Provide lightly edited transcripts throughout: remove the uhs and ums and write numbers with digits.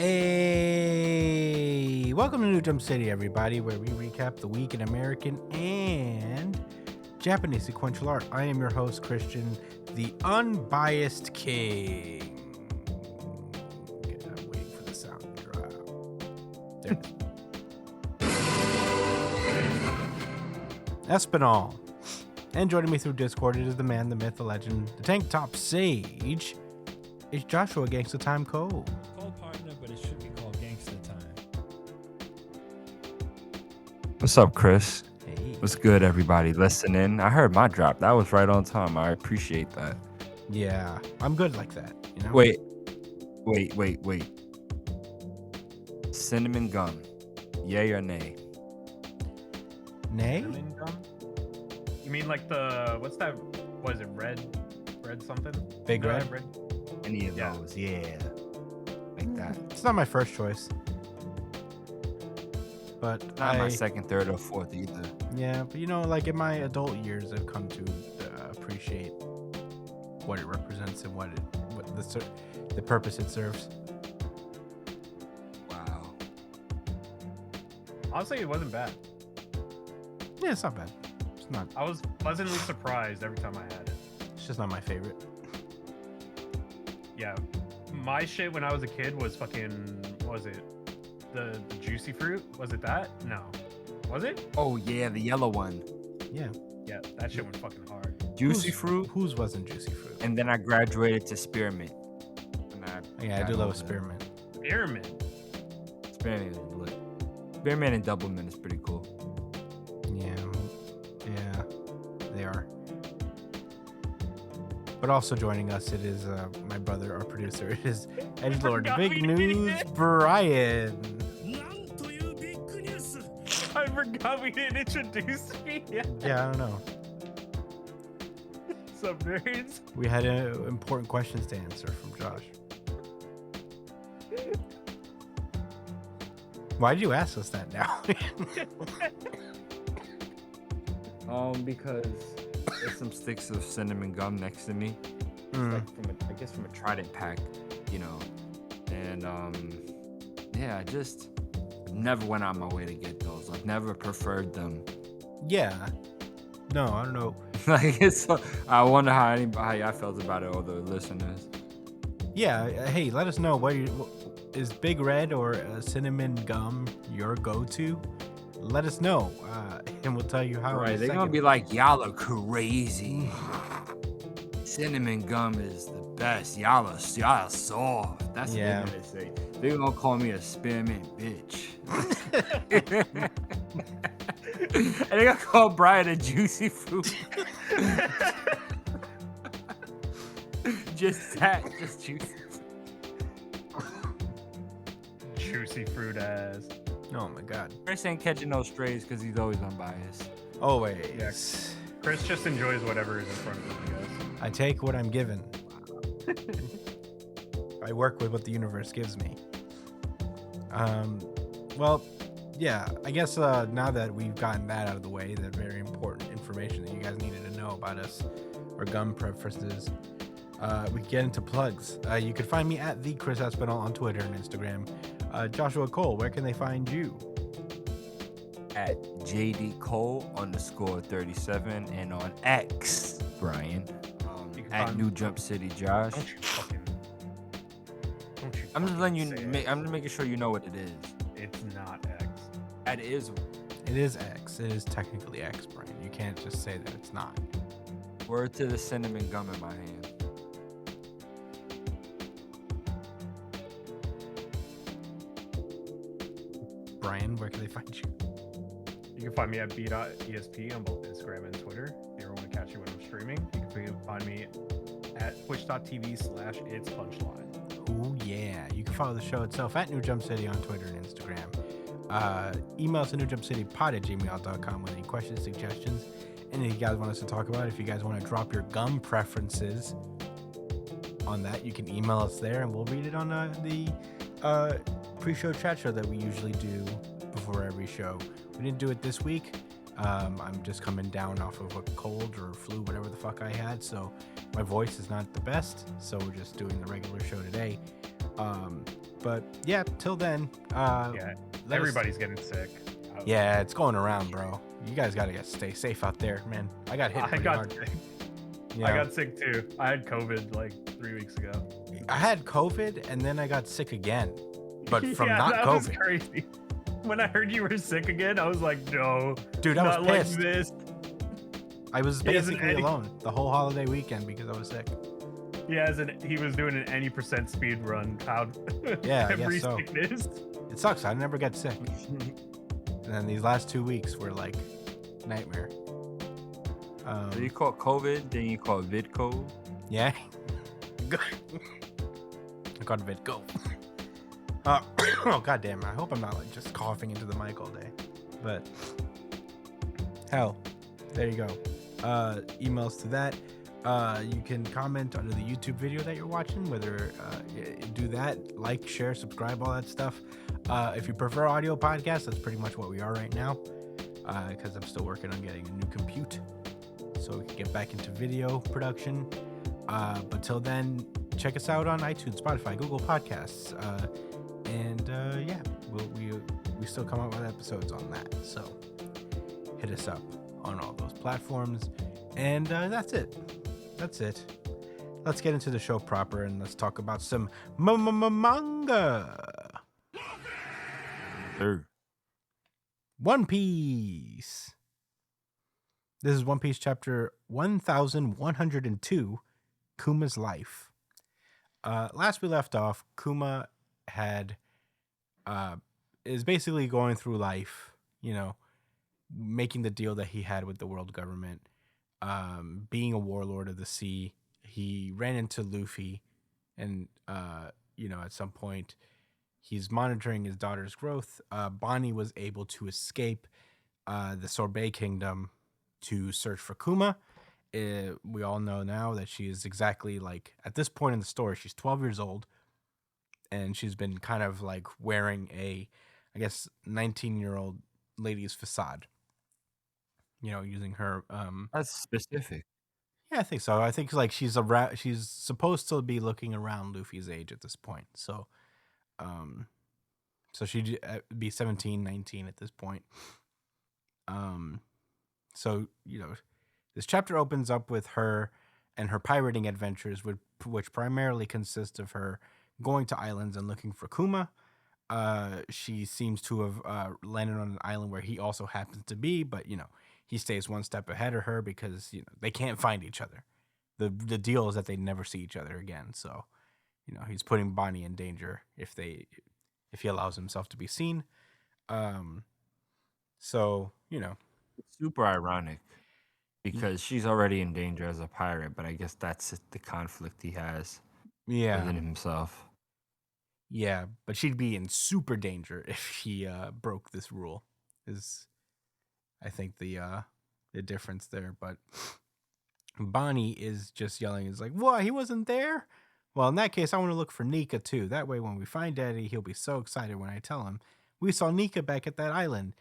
Hey, welcome to New Jump City, everybody, where we recap the week in American and Japanese sequential art. I am your host, Christian, the unbiased king. Okay, I'm waiting for the sound to drop. There it is. Espinal. And joining me through Discord, it is the man, the myth, the legend, the tank top sage. It's Joshua Gangsta Time Cole. Partner, but it should be called Gangsta Time. What's up, Chris? Hey. What's good, everybody listening? I heard my drop. That was right on time. I appreciate that. Yeah, I'm good like that, you know? Wait. Cinnamon gum. Yay or nay? Nay? Cinnamon gum? You mean like the, what's that? What is it? Red something? Big No, Red? Any of Yeah. those? Yeah. Like that. It's not my first choice. But Not my second, third, or fourth either. Yeah, but you know, like in my adult years, I've come to appreciate what it represents and what the purpose it serves. Wow. Honestly, it wasn't bad. Yeah, it's not bad. It's not. I was pleasantly surprised every time I had it. It's just not my favorite. Yeah. My shit when I was a kid was fucking, what was it? The juicy fruit? Was it that? No. Was it? Oh, yeah, the yellow one. Yeah. Yeah, that shit went fucking hard. Juicy fruit. Whose wasn't juicy fruit? And then I graduated to spearmint. Yeah, I do love a spearmint. Spearmint. Spearmint is lit. Spearmint and double mint is pretty cool. Yeah, they are. But also joining us, it is my brother, our producer. It is Edgelord Big News Brian. I forgot we didn't introduce me yet. Yeah, I don't know. Some nerds. We had important questions to answer from Josh. Why did you ask us that now? Because there's some sticks of cinnamon gum next to me. Like I guess from a Trident pack, you know. And yeah, I just never went out my way to get those. I've never preferred them. Yeah. No, I don't know. Like I wonder how y'all felt about it, all the listeners. Yeah, hey, let us know. Is Big Red or cinnamon gum your go-to? Let us know, and we'll tell you how. Right, they're gonna be like, y'all are crazy. Cinnamon gum is the best. Y'all are soft. That's what they're gonna say. They're gonna call me a spearmint bitch. And they're gonna call Brian a juicy fruit. just juicy. Juicy fruit ass. Oh my God. Chris ain't catching no strays because he's always unbiased. Always. Yes. Chris just enjoys whatever is in front of him, I guess. I take what I'm given. I work with what the universe gives me. Well, yeah, I guess now that we've gotten that out of the way, that very important information that you guys needed to know about us, our gum preferences, we get into plugs. You can find me at the Chris Espinal on Twitter and Instagram. Joshua Cole, where can they find you? At JD Cole_37 and on X, Brian. At New Jump City Josh. I'm just letting you. I'm just making sure you know what it is. It's not X. That is. It is X. It is technically X, Brian. You can't just say that it's not. Word to the cinnamon gum in my hand. Brian, where can they find you? You can find me at b.esp on both Instagram and Twitter. If you ever want to catch me when I'm streaming, you can find me at twitch.tv/itspunchline. Oh yeah, you can follow the show itself at New Jump City on Twitter and Instagram. Email us at newjumpcitypod@gmail.com with any questions, suggestions, anything you guys want us to talk about. If you guys want to drop your gum preferences on that, you can email us there and we'll read it on the pre-show chat show that we usually do before every show. We didn't do it this week. I'm just coming down off of a cold or flu, whatever the fuck I had, so my voice is not the best, so we're just doing the regular show today. But yeah, till then, everybody's getting sick. Yeah, it's going around, bro. You guys gotta stay safe out there, man. I got hit pretty hard. Sick. Yeah. I got sick too. I had COVID like 3 weeks ago. I had COVID and then I got sick again, but from yeah, not that COVID. Was crazy. When I heard you were sick again, I was like, no, dude, I was pissed. Like this. I was basically alone the whole holiday weekend because I was sick. Yeah, he was doing an any % speed run. Every sickness. It sucks. I never get sick. And then these last 2 weeks were like nightmare. So you call it COVID, then you call it VidCo. Yeah. I got VidCo. Oh goddamn! I hope I'm not like just coughing into the mic all day. But hell, there you go. Emails to that. You can comment under the YouTube video that you're watching. Whether do that, like, share, subscribe, all that stuff. If you prefer audio podcasts, that's pretty much what we are right now. Because I'm still working on getting a new compute, so we can get back into video production. But till then, check us out on iTunes, Spotify, Google Podcasts, and yeah, we still come out with episodes on that. So hit us up on all those platforms, and that's it. Let's get into the show proper, and let's talk about some manga. One Piece. This is One Piece chapter 1102, Kuma's life. Last we left off, Kuma is basically going through life, making the deal that he had with the world government, being a warlord of the sea. He ran into Luffy, and at some point he's monitoring his daughter's growth. Bonnie was able to escape the Sorbet Kingdom to search for Kuma. We all know now that she is exactly like, at this point in the story, she's 12 years old, and she's been kind of like wearing a, I guess, 19-year-old lady's facade. Using her. That's specific. Yeah, I think so. I think like she's supposed to be looking around Luffy's age at this point. So, so she'd be 17, 19 at this point. So this chapter opens up with her and her pirating adventures, which primarily consist of her going to islands and looking for Kuma. She seems to have landed on an island where he also happens to be, but he stays one step ahead of her because they can't find each other. The deal is that they never see each other again. So he's putting Bonnie in danger if he allows himself to be seen. So It's super ironic because she's already in danger as a pirate, but I guess that's the conflict he has within himself. Yeah, but she'd be in super danger if he broke this rule. Is I think the difference there. But Bonnie is just yelling. Is like, "What? He wasn't there? Well, in that case, I want to look for Nika too. That way, when we find Daddy, he'll be so excited when I tell him we saw Nika back at that island."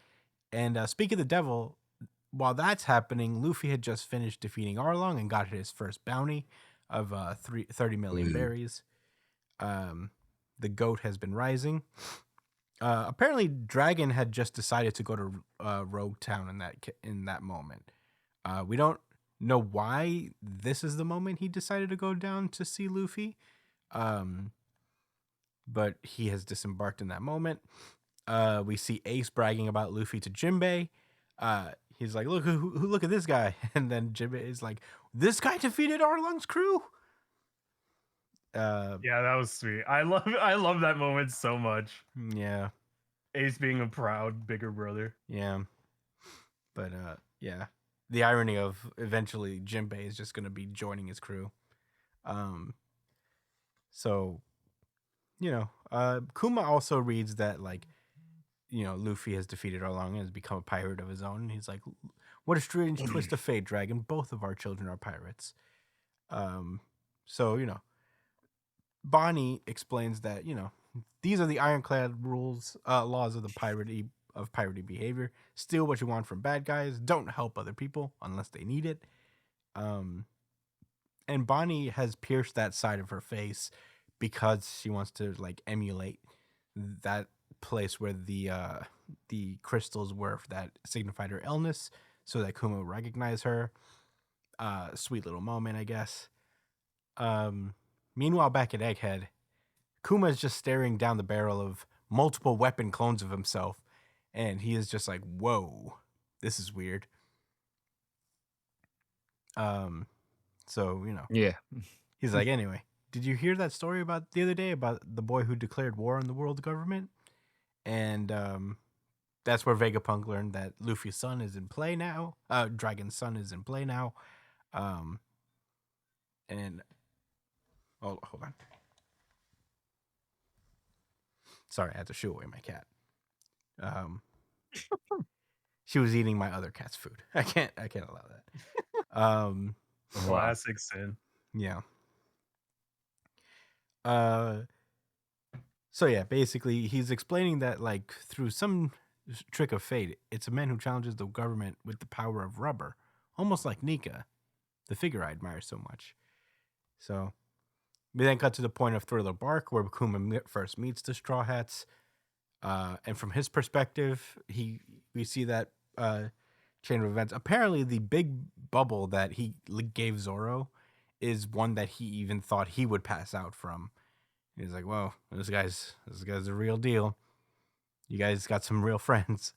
And speak of the devil, while that's happening, Luffy had just finished defeating Arlong and got his first bounty of 30 million berries. The goat has been rising. Apparently, Dragon had just decided to go to Rogue Town in that moment. We don't know why this is the moment he decided to go down to see Luffy, but he has disembarked in that moment. We see Ace bragging about Luffy to Jinbei. He's like, look at this guy. And then Jinbei is like, this guy defeated Arlong's crew. Yeah, that was sweet. I love that moment so much. Yeah. Ace being a proud bigger brother. Yeah. But yeah. The irony of eventually Jinbei is just gonna be joining his crew. So Kuma also reads that Luffy has defeated Arlong and has become a pirate of his own. And he's like, what a strange twist of fate, Dragon. Both of our children are pirates. So Bonnie explains that these are the ironclad rules, laws of the piracy behavior. Steal what you want from bad guys. Don't help other people unless they need it. And Bonnie has pierced that side of her face because she wants to emulate that place where the crystals were that signified her illness, so that Kuma would recognize her. Sweet little moment, I guess. Meanwhile, back at Egghead, Kuma is just staring down the barrel of multiple weapon clones of himself, and he is just like, "Whoa, this is weird." So Yeah. he's like, "Anyway, did you hear that story about the other day about the boy who declared war on the world government?" And that's where Vegapunk learned that Luffy's son is in play now. Dragon's son is in play now. And hold on. Sorry, I had to shoo away my cat. She was eating my other cat's food. I can't allow that. Classic sin. Yeah. So yeah, basically he's explaining that through some trick of fate, it's a man who challenges the government with the power of rubber, almost like Nika, the figure I admire so much. So we then cut to the point of Thriller Bark, where Kuma first meets the Straw Hats, and from his perspective, we see that chain of events. Apparently, the big bubble that he gave Zoro is one that he even thought he would pass out from. He's like, "Whoa, this guy's a real deal. You guys got some real friends."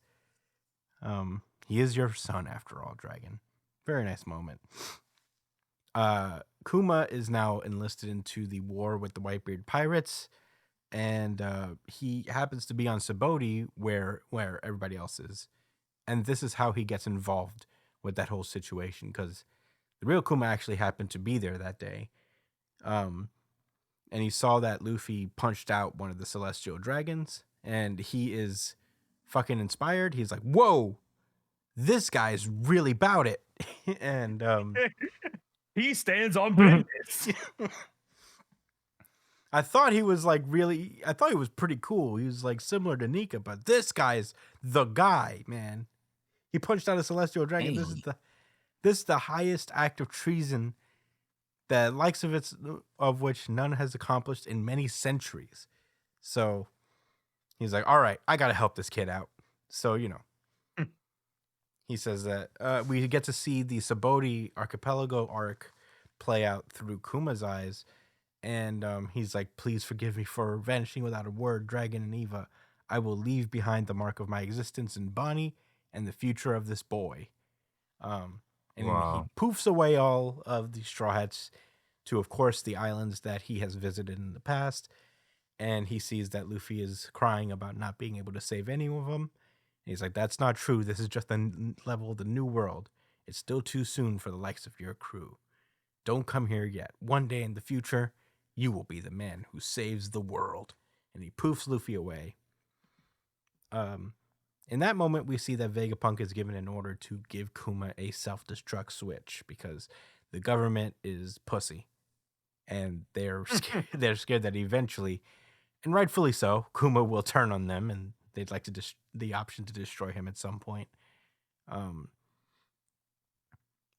He is your son after all, Dragon. Very nice moment. Kuma is now enlisted into the war with the Whitebeard pirates, and he happens to be on Saboti, where everybody else is. And this is how he gets involved with that whole situation, because the real Kuma actually happened to be there that day. And he saw that Luffy punched out one of the celestial dragons, and he is fucking inspired. He's like, "Whoa, this guy's really about it." And he stands on business. I thought he was I thought he was pretty cool. He was similar to Nika, but this guy's the guy, man. He punched out a celestial dragon. Hey. This is the highest act of treason, the likes of which none has accomplished in many centuries. So he's like, "All right, I gotta help this kid out." So he says that we get to see the Saboti archipelago arc play out through Kuma's eyes, and he's like, "Please forgive me for vanishing without a word, Dragon and Eva. I will leave behind the mark of my existence in Bonnie and the future of this boy." And Wow. he poofs away all of the Straw Hats to, of course, the islands that he has visited in the past. And he sees that Luffy is crying about not being able to save any of them. And he's like, "That's not true. This is just the level of the new world. It's still too soon for the likes of your crew. Don't come here yet. One day in the future, you will be the man who saves the world." And he poofs Luffy away. In that moment, we see that Vegapunk is given an order to give Kuma a self-destruct switch because the government is pussy, and they're scared that eventually, and rightfully so, Kuma will turn on them, and they'd like the option to destroy him at some point.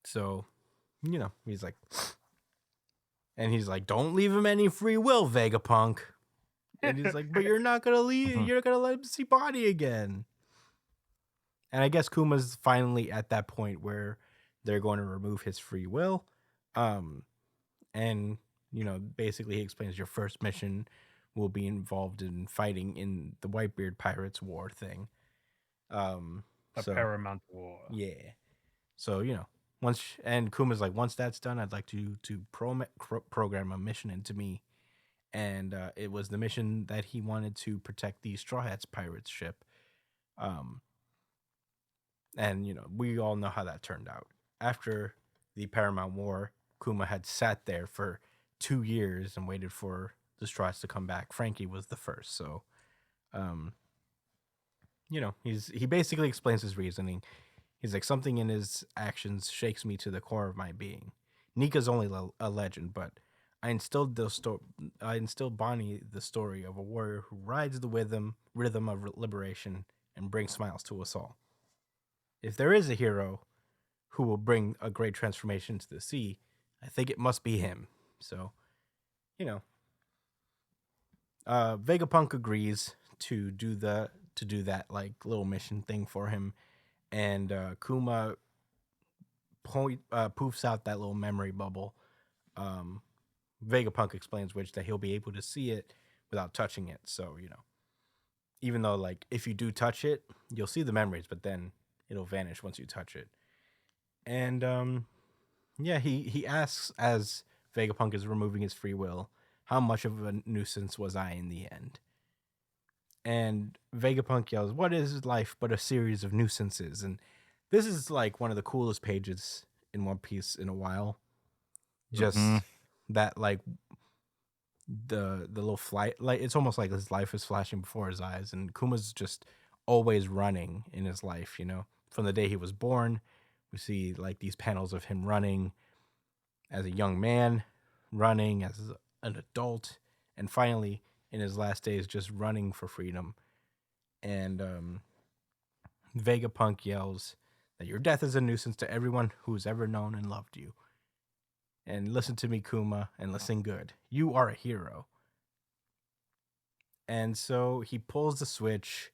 So, he's like, "Don't leave him any free will, Vegapunk." And he's like, "But you're not gonna leave. You're not gonna let him see Bonnie again." And I guess Kuma's finally at that point where they're going to remove his free will. And, basically he explains your first mission will be involved in fighting in the Whitebeard Pirates war thing. Paramount war. Yeah. So, Kuma's like, "Once that's done, I'd like to program a mission into me." And it was the mission that he wanted to protect the Straw Hats pirates ship Um, and we all know how that turned out. After the Paramount War, Kuma had sat there for 2 years and waited for the Strauss to come back. Frankie was the first, so um, he basically explains his reasoning. He's like, something in his actions shakes me to the core of my being. Nika's only a legend, but I instilled I instilled Bonnie the story of a warrior who rides the rhythm of liberation and brings smiles to us all. If there is a hero who will bring a great transformation to the sea, I think it must be him. So, you know, Vegapunk agrees to do that like little mission thing for him, and Kuma poofs out that little memory bubble. Um, Vegapunk explains which that he'll be able to see it without touching it. So even though like if you do touch it, you'll see the memories, but then it'll vanish once you touch it. And yeah, he asks as Vegapunk is removing his free will, how much of a nuisance was I in the end? And Vegapunk yells, "What is life but a series of nuisances?" And this is like one of the coolest pages in One Piece in a while. Mm-hmm. Just that like the little flight, like it's almost like his life is flashing before his eyes, and Kuma's just always running in his life. From the day he was born, we see like these panels of him running as a young man, running as an adult, and finally in his last days just running for freedom. And Vegapunk yells that your death is a nuisance to everyone who's ever known and loved you. And listen to me, Kuma, and listen good. You are a hero. And so he pulls the switch,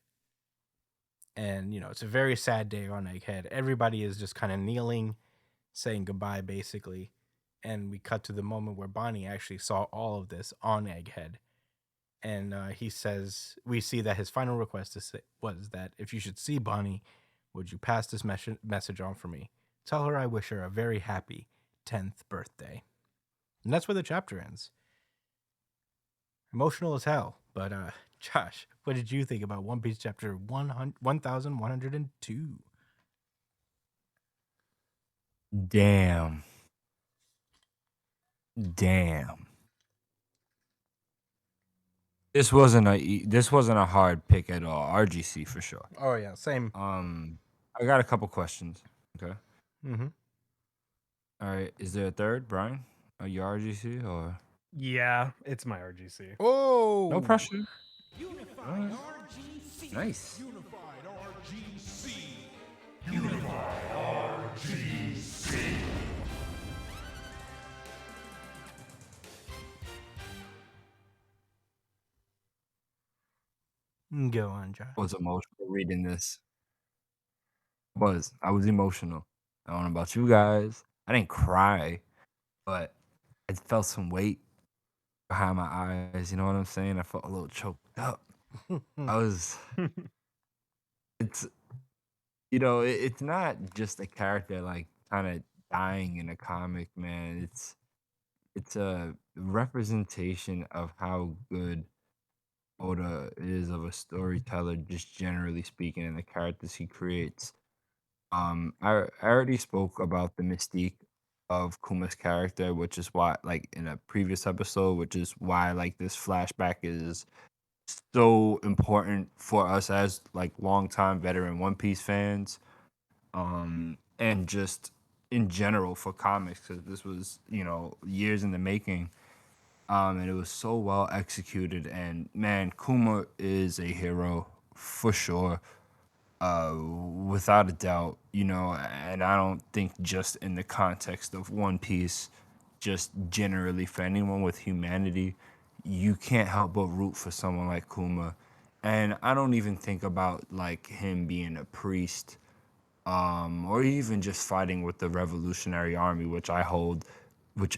and it's a very sad day on Egghead. Everybody is just kind of kneeling, saying goodbye, basically. And we cut to the moment where Bonnie actually saw all of this on Egghead. And he says, we see that his final request was that if you should see Bonnie, would you pass this message on for me? Tell her I wish her a very happy 10th birthday. And that's where the chapter ends. Emotional as hell. But Josh, what did you think about One Piece chapter 1102? Damn. Damn. This wasn't a hard pick at all. RGC for sure. Oh yeah, same. I got a couple questions. Okay. Mm-hmm. All right. Is there a third, Brian? Are you RGC or Yeah, it's my RGC. Oh, no pressure? Nice. Go on, Josh. I was emotional reading this. I was emotional. I don't know about you guys. I didn't cry, but I felt some weight behind my eyes. You know what I'm saying? I felt a little choked up. I was. It's it's not just a character like kind of dying in a comic, man. It's a representation of how good Oda is of a storyteller, just generally speaking, and the characters he creates. I already spoke about the mystique of Kuma's character, which is why, like in a previous episode, which is why like this flashback is so important for us as like longtime veteran One Piece fans, and just in general for comics, because this was years in the making, and it was so well executed. And man, Kuma is a hero for sure, without a doubt, and I don't think just in the context of One Piece, just generally for anyone with humanity, you can't help but root for someone like Kuma. And I don't even think about like him being a priest, or even just fighting with the Revolutionary Army, which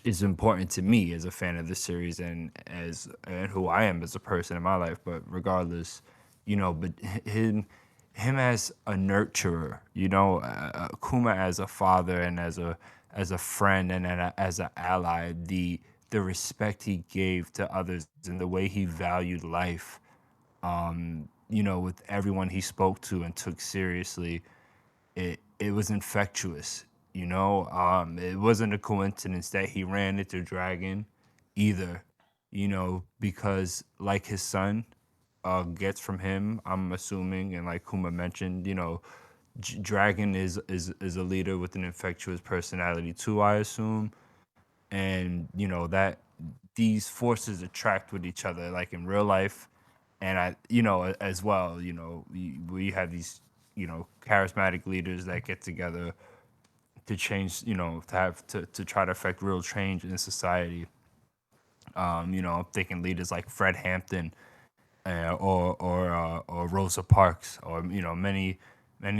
is important to me as a fan of the series and who I am as a person in my life. But regardless, but him as a nurturer, Kuma as a father and as a friend and as an ally, the respect he gave to others and the way he valued life, with everyone he spoke to and took seriously, it was infectious. It wasn't a coincidence that he ran into Dragon either. Because like his son gets from him, I'm assuming, and like Kuma mentioned, Dragon is a leader with an infectious personality too, I assume. And that these forces attract with each other, like in real life, and as well, we have these charismatic leaders that get together to change, to try to affect real change in society. I'm thinking leaders like Fred Hampton, or Rosa Parks, or many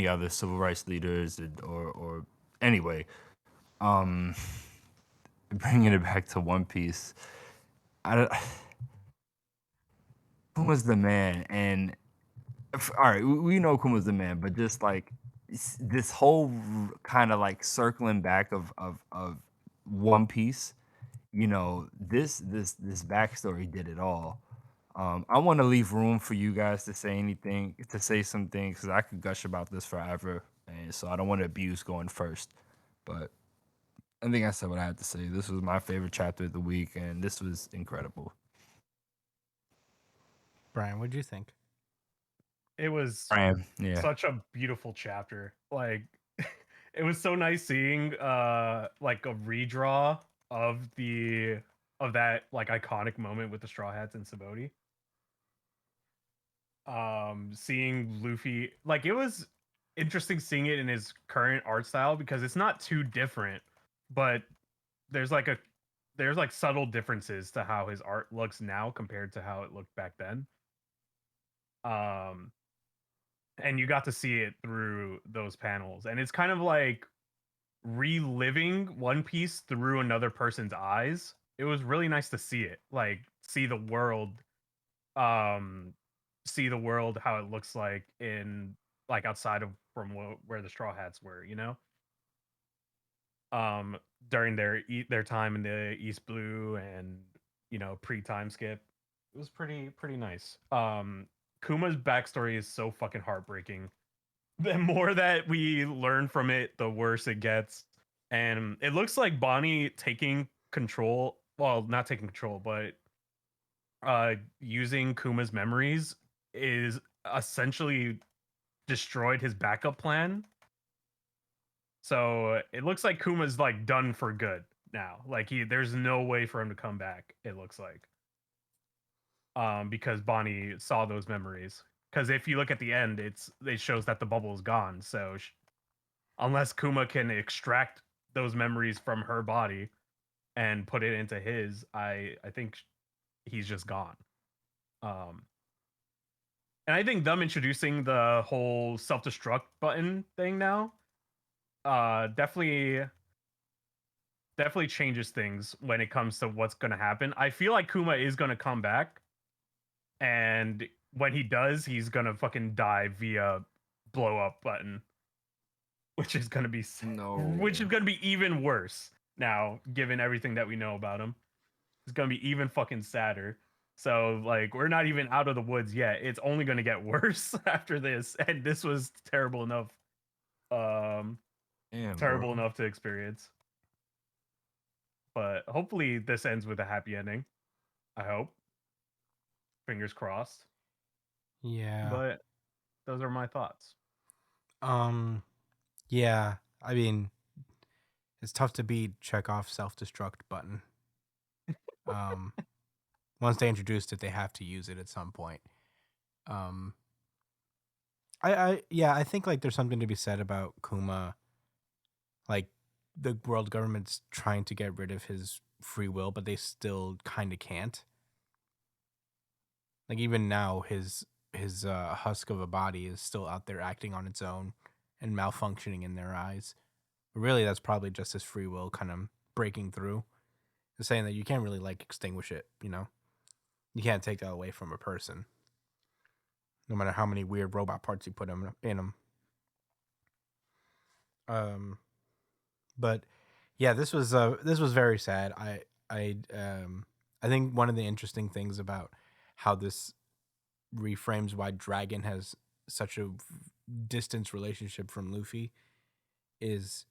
other civil rights leaders, or anyway, um, bringing it back to One Piece. I don't, Kuma's the man, and all right, we know Kuma's the man, but just like this whole kind of like circling back of One Piece, this backstory did it all. I want to leave room for you guys to say some things, because I could gush about this forever, and so I don't want to abuse going first. But I think I said what I had to say. This was my favorite chapter of the week, and this was incredible. Brian, what'd you think? It was Yeah. such a beautiful chapter. Like it was so nice seeing like a redraw of that like iconic moment with the Straw Hats and Sabaody. Seeing Luffy, like, it was interesting seeing it in his current art style because it's not too different, but there's like a there's like subtle differences to how his art looks now compared to how it looked back then. Um and you got to see it through those panels, and it's kind of like reliving One Piece through another person's eyes. It was really nice to see it, like um see the world how it looks like in like outside of from where the Straw Hats were, um during their time in the East Blue, and pre time skip. It was pretty nice. Kuma's backstory is so fucking heartbreaking. The more that we learn from it, the worse it gets. And it looks like Bonnie taking control, well, not taking control, but using Kuma's memories is essentially destroyed his backup plan. So it looks like Kuma's like done for good now. Like there's no way for him to come back, it looks like. Because Bonnie saw those memories. Because if you look at the end, it shows that the bubble is gone. So unless Kuma can extract those memories from her body and put it into his, I think he's just gone. Um, and I think them introducing the whole self destruct button thing now, definitely changes things when it comes to what's gonna happen. I feel like Kuma is gonna come back, and when he does, he's gonna fucking die via blow up button, which is gonna be which is gonna be even worse now, given everything that we know about him. It's gonna be even fucking sadder. So like we're not even out of the woods yet. It's only gonna get worse after this, and this was terrible enough. Um, Damn, terrible bro. enough to experience. But hopefully this ends with a happy ending. I hope. Fingers crossed. Yeah. But those are my thoughts. Yeah. I mean, it's tough to beat Chekhov's self-destruct button. Um, Once they introduced it, they have to use it at some point. Um, I think like there's something to be said about Kuma. Like the world government's trying to get rid of his free will, but they still kind of can't. Like even now, his husk of a body is still out there acting on its own and malfunctioning in their eyes. But really, that's probably just his free will kind of breaking through. And saying that you can't really like extinguish it. You can't take that away from a person, no matter how many weird robot parts you put in them. But yeah, this was very sad. I think one of the interesting things about how this reframes why Dragon has such a distance relationship from Luffy is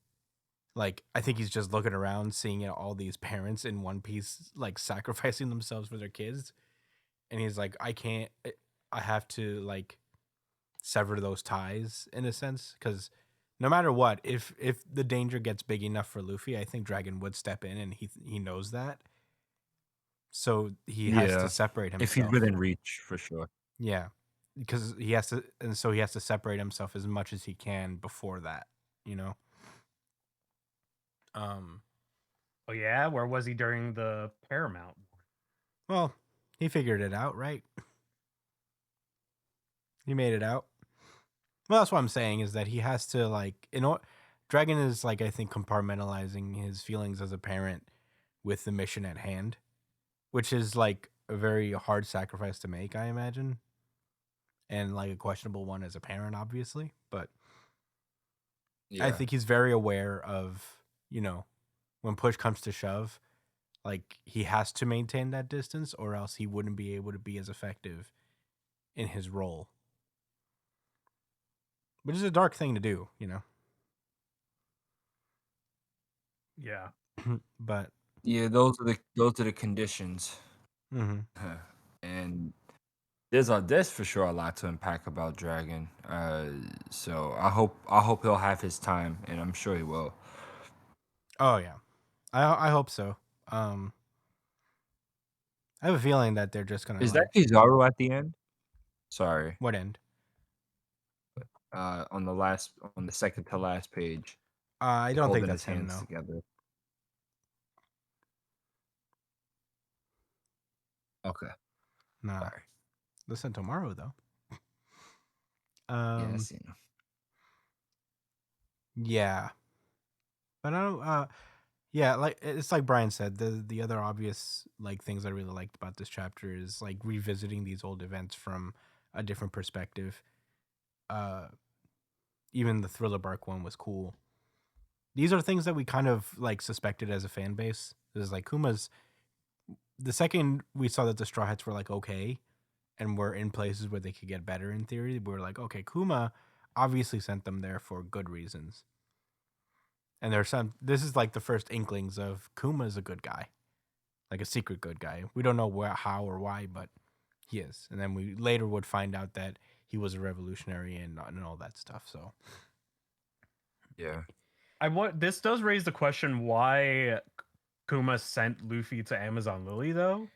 like I think he's just looking around, seeing all these parents in One Piece like sacrificing themselves for their kids, and he's like, I have to like sever those ties in a sense because no matter what, if the danger gets big enough for Luffy, I think Dragon would step in, and he knows that, so he has to Yeah, separate if he's himself. within reach, for sure. Yeah, because he has to, and so he has to separate himself as much as he can before that, you know. Um, Oh yeah, where was he during the Paramount? well, he figured it out, right? He made it out. Well, that's what I'm saying is that he has to like, Dragon is like I think compartmentalizing his feelings as a parent with the mission at hand, which is like a very hard sacrifice to make, I imagine, and like a questionable one as a parent, obviously. But I Yeah, think he's very aware of, when push comes to shove, like he has to maintain that distance or else he wouldn't be able to be as effective in his role, which is a dark thing to do, Yeah. but yeah. Those are the conditions, mhm. and there's for sure a lot to unpack about Dragon. So I hope he'll have his time, and I'm sure he will. Oh yeah, I hope so. um I have a feeling that they're just gonna Is that like Kizaru at the end? Sorry. what end? On the second to last page, I like don't think holding that's his him, hands no. together. Okay, Nah, sorry. listen tomorrow though. Yeah, I um seen him. yeah, but I don't yeah, like it's like Brian said, the other obvious like things I really liked about this chapter is like revisiting these old events from a different perspective. uh Even the Thriller Bark one was cool. These are things that we kind of like suspected as a fan base. Is like Kuma's, the second we saw that the Straw Hats were like okay and were in places where they could get better in theory, we were like, okay, Kuma obviously sent them there for good reasons. And there's some, this is like the first inklings of Kuma's a good guy, like a secret good guy. We don't know where, how, or why, but he is. And then we later would find out that he was a revolutionary and all that stuff. So Yeah. This does raise the question why Kuma sent Luffy to Amazon Lily though?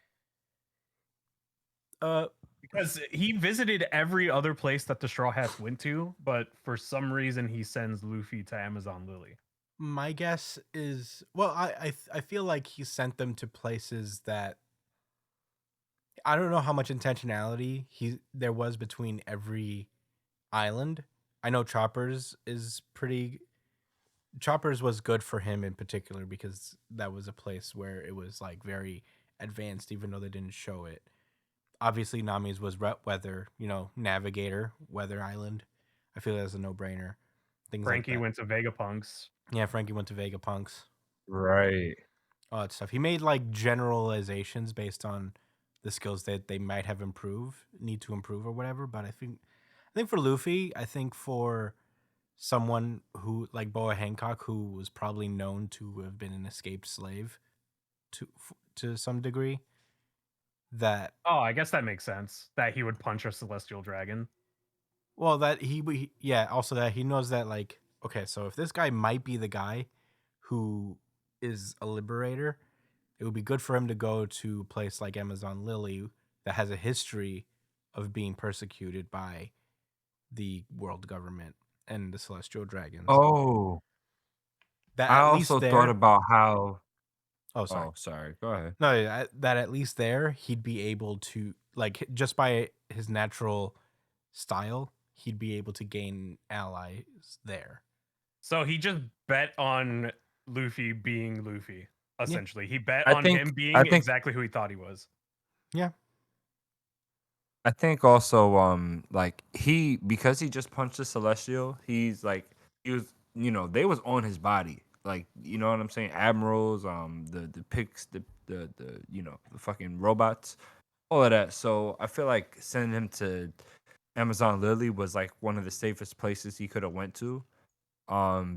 uh Because he visited every other place that the Straw Hats went to, but for some reason he sends Luffy to Amazon Lily. my guess is, well, I feel like he sent them to places that I don't know how much intentionality there was between every island. I know Choppers was good for him in particular because that was a place where it was like very advanced, even though they didn't show it. Obviously, Nami's was weather, Navigator, Weather Island. I feel that's a no brainer. Things like Frankie that. went to Vegapunks. Yeah, Frankie went to Vegapunks. Right. All that stuff. He made like generalizations based on the skills that they might have need to improve or whatever. But I think for Luffy, I think for someone who like Boa Hancock, who was probably known to have been an escaped slave to some degree, that Oh, I guess that makes sense. That he would punch a celestial dragon. well that yeah, also that he knows that like okay, so if this guy might be the guy who is a liberator, it would be good for him to go to a place like Amazon Lily that has a history of being persecuted by the world government and the celestial dragons. Oh, That I at least also thought there. about how. Oh, sorry. Oh, sorry. Go ahead. No, that at least there he'd be able to like just by his natural style, he'd be able to gain allies there. So he just bet on Luffy being Luffy. Yeah, Essentially, he bet I on think. him I being think. exactly who he thought he was. yeah, I think also. Like because he just punched the celestial. He's like he was. They was on his body. Like you know what I'm saying. Admirals. The pigs. The fucking robots. all of that. So I feel like sending him to Amazon Lily was like one of the safest places he could have went to.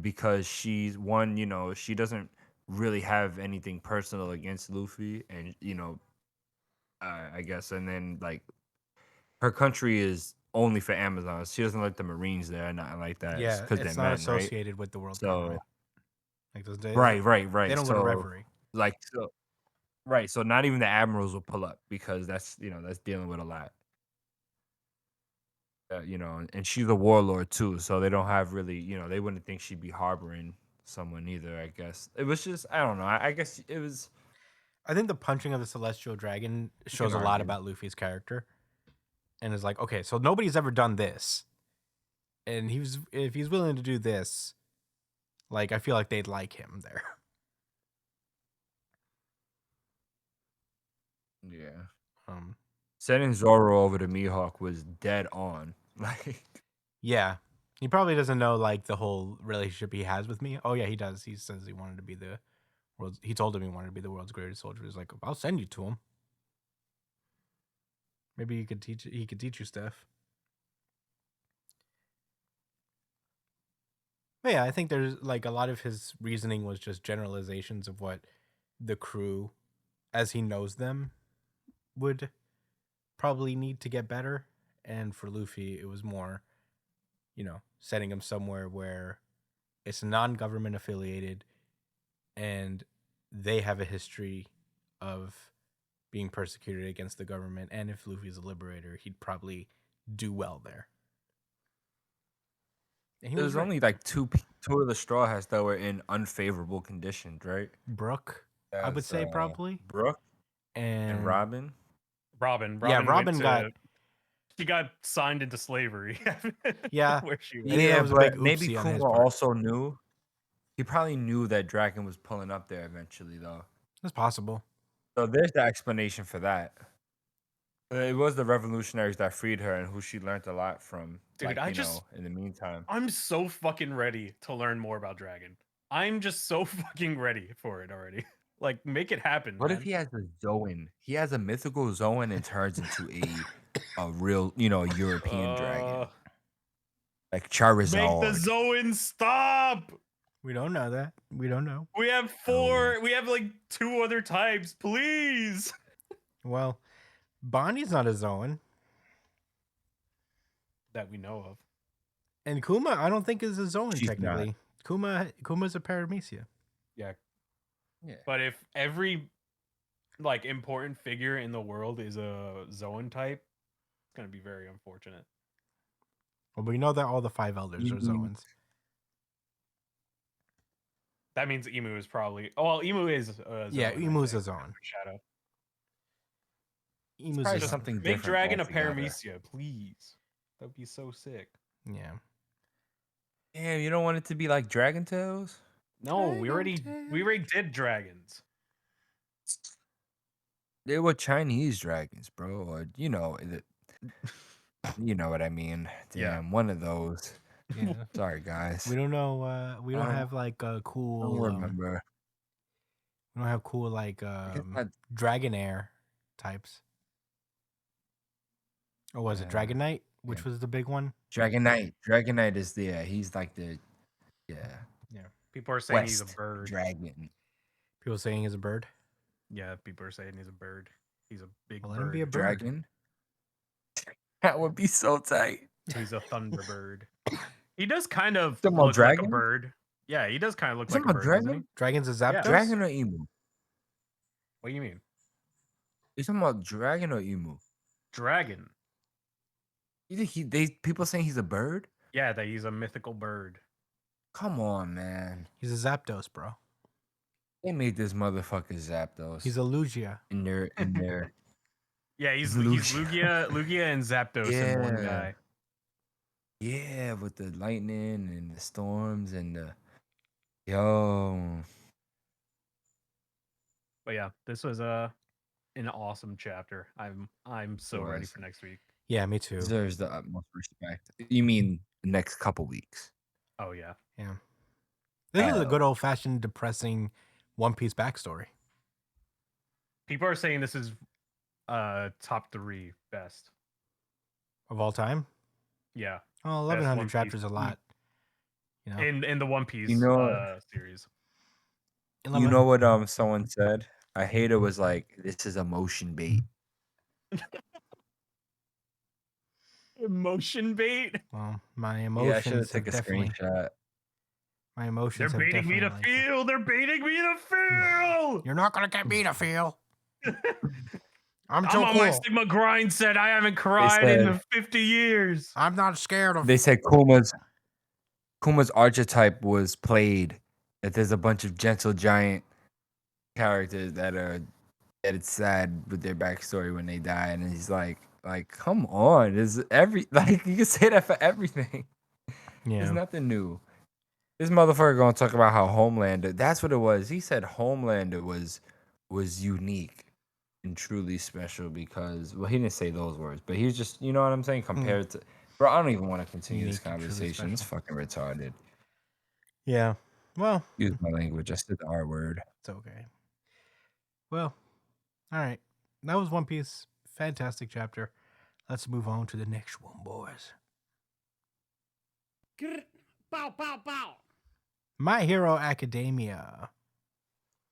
Because she's one, she doesn't really have anything personal against Luffy, and I guess, and then like her country is only for Amazon. She doesn't like the Marines there, nothing like that, Yeah, because they're it's not men, right? associated with the world So government. Like those days, right, they don't go to So Reverie. like so right, so not even the admirals will pull up because that's dealing with a lot. And she's a warlord too, so they don't have really, they wouldn't think she'd be harboring someone either. I guess it was just, I don't know. I guess it was. I think the punching of the celestial dragon You shows can a lot argue. about Luffy's character, and is like, okay, so nobody's ever done this, and if he's willing to do this, like I feel like they'd like him there. Yeah. Um, Sending Zoro over to Mihawk was dead on. Like, yeah, he probably doesn't know like the whole relationship he has with me. Oh yeah, he does. He says he wanted to be the world's. He told him he wanted to be the world's greatest soldier. He's like, I'll send you to him. Maybe he could teach. He could teach you stuff. But yeah, I think there's like a lot of his reasoning was just generalizations of what the crew, as he knows them, would probably need to get better. And for Luffy, it was more, setting him somewhere where it's non-government affiliated and they have a history of being persecuted against the government. And if Luffy's a liberator, he'd probably do well there. And he there was was right. only like two of the Straw Hats that were in unfavorable conditions, right? Brooke, I would As say probably. Brooke And and Robin. Robin yeah, went Robin got she got signed into slavery. Yeah. Where she I was. think that Yeah, was a big but maybe oopsie on his Kuma part. also knew. He probably knew that Draken was pulling up there eventually, though. It's possible. So there's the explanation for that. It was the revolutionaries that freed her and who she learned a lot from. Dude, in the meantime. I'm so fucking ready to learn more about Dragon. I'm just so fucking ready for it already. Like, make it happen. What man. if he has a Zoan? He has a mythical Zoan and turns into a real, European dragon. Like Make the Charizard. Zoan stop! We don't know that. We don't know. We have four. We have like 2 other types. Please. Well, Bonnie's not a Zoan. That we know of. And Kuma, I don't think is a Zoan She's technically. Kuma's a Paramecia. Yeah. Yeah. But if every like important figure in the world is a Zoan type, it's gonna be very unfortunate. Well, we know that all the 5 elders are Zoans. That means Emu is probably. Oh, well, Emu is. Zoan, Yeah, Emu's a I think. Zoan. Shadow. Emu's probably a Zoan. something Make different Dragon a altogether. Paramecia, please. That would be so sick. Yeah. Damn, you don't want it to be like Dragon Tales? No, we already did dragons. They were Chinese dragons, bro. Or you know what I mean. Damn, Yeah. one of those. Yeah. Sorry, guys. We don't know. We don't have like a I cool. don't remember. We don't have cool like that- Dragonair types. Or was it Yeah. Dragonite, which was the big one? Dragonite. Dragonite is there. He's like the People are saying West he's a bird. dragon. People saying he's a bird. Yeah, people are saying he's a bird. He's a big Well, let bird. him be a bird. Dragon. That would be so tight. He's a thunderbird. He does kind of Talking about look like a dragon? bird. Yeah, he does kind of look You like a talking bird, about doesn't he? dragon? Dragon's a Zapdos. Dragon or emu? What do you mean? You talking about dragon or emu? Dragon. You think people saying he's a bird? Yeah, that he's a mythical bird. Come on, man. He's a Zapdos, bro. They made this motherfucker Zapdos. He's a Lugia. in their Yeah, he's Lugia. Lugia and Zapdos in one Yeah. guy. Yeah, with the lightning and the storms and the yo. But yeah, this was an awesome chapter. I'm so ready Was. for next week. Yeah, me too. Deserves the utmost respect. You mean the next couple weeks? Oh yeah. Yeah. This is a good old fashioned depressing One Piece backstory. People are saying this is top 3 best. Of all time? Yeah. Oh, Best 1100 One Piece. chapters a lot. You know, In the One Piece You know, series. you 11. know what someone said? I hate it was like, this is emotion bait. Emotion bait. Well, my Yeah, I should have emotions have took a definitely. screenshot. My They're emotions have baiting me definitely to like. feel. They're baiting me to feel. You're not gonna get me to feel. I'm I'm so on my cool. Sigma grind set. I haven't They cried in said 50 years. I'm not scared of. they said Kuma's archetype was played. That there's a bunch of gentle giant characters that it's sad with their backstory when they die, and he's like, come on, is every like you can say that for everything. There's Yeah. nothing new. This motherfucker gonna talk about how Homelander. That's what it was. He said Homelander was unique and truly special because he didn't say those words, but he was just you know what I'm saying compared to. Bro, I don't even want to continue this Unique and truly conversation. It's special. fucking retarded. Yeah. Well, Use my language. I said the R word. it's okay. Well, all right. That was One Piece. Fantastic chapter. Let's move on to the next one, boys. Bow, bow, bow. My Hero Academia.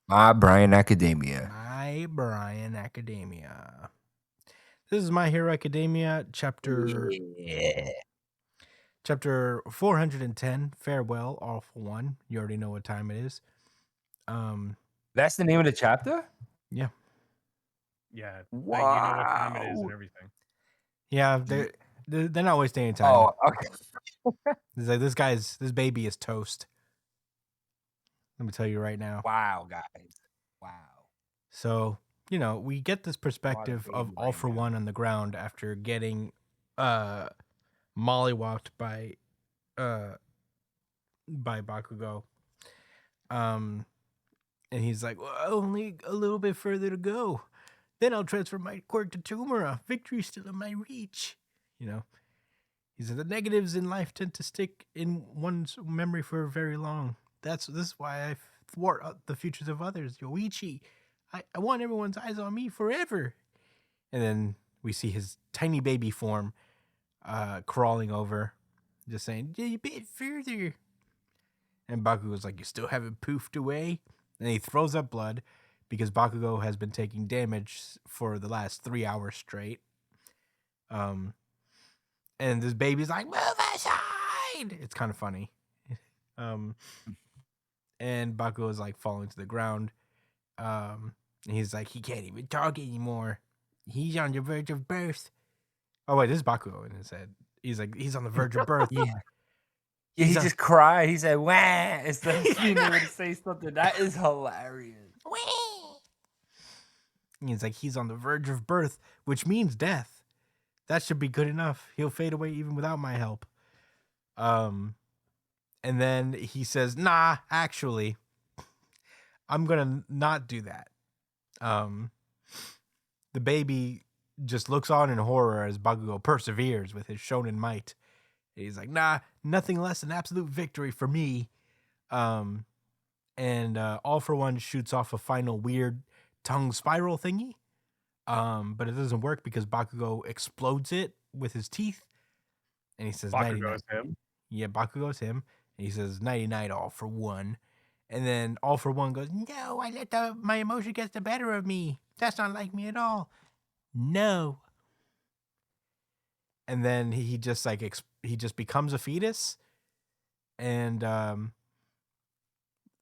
My Brian Academia. My Brian Academia. This is My Hero Academia chapter Yeah. chapter 410. Farewell, All for One. You already know what time it is. That's the name of the chapter? Yeah. Yeah. Wow. Like, you know what time it is and everything. Yeah, they're not wasting any time. Oh, okay. It's like this baby is toast. Let me tell you right now. Wow, guys. Wow. So, you know, we get this perspective of baby All right for now. One on the ground after getting mollywopped by Bakugo. And he's like, well, only a little bit further to go. Then I'll transfer my quirk to Tumora. Victory's still in my reach. You know, he said the negatives in life tend to stick in one's memory for very long. This is why I thwart the futures of others. Yoichi, I want everyone's eyes on me forever. And then we see his tiny baby form crawling over, just saying, a bit further. And Bakugo's like, you still haven't poofed away? And he throws up blood because Bakugo has been taking damage for the last 3 hours straight. And this baby's like, move aside! It's kind of funny. And Bakugo is like falling to the ground. And he's like, he can't even talk anymore. He's on the verge of birth. Oh wait, this is Bakugo in his head. He's like, he's on the verge of birth. Yeah. Yeah, he just cried. He said, wah, instead of being able to say something. That is hilarious. He's like, he's on the verge of birth, which means death. That should be good enough. He'll fade away even without my help. And then he says, nah, actually, I'm gonna not do that. The baby just looks on in horror as Bakugo perseveres with his shonen might. He's like, nah, nothing less than absolute victory for me. And All for One shoots off a final weird tongue spiral thingy. But it doesn't work because Bakugo explodes it with his teeth. And he says, Bakugo's him. Yeah, Bakugo's him. And he says, nighty night, All for One. And then All for One goes, no, I let my emotion get the better of me. That's not like me at all. No. And then he just like he just becomes a fetus, and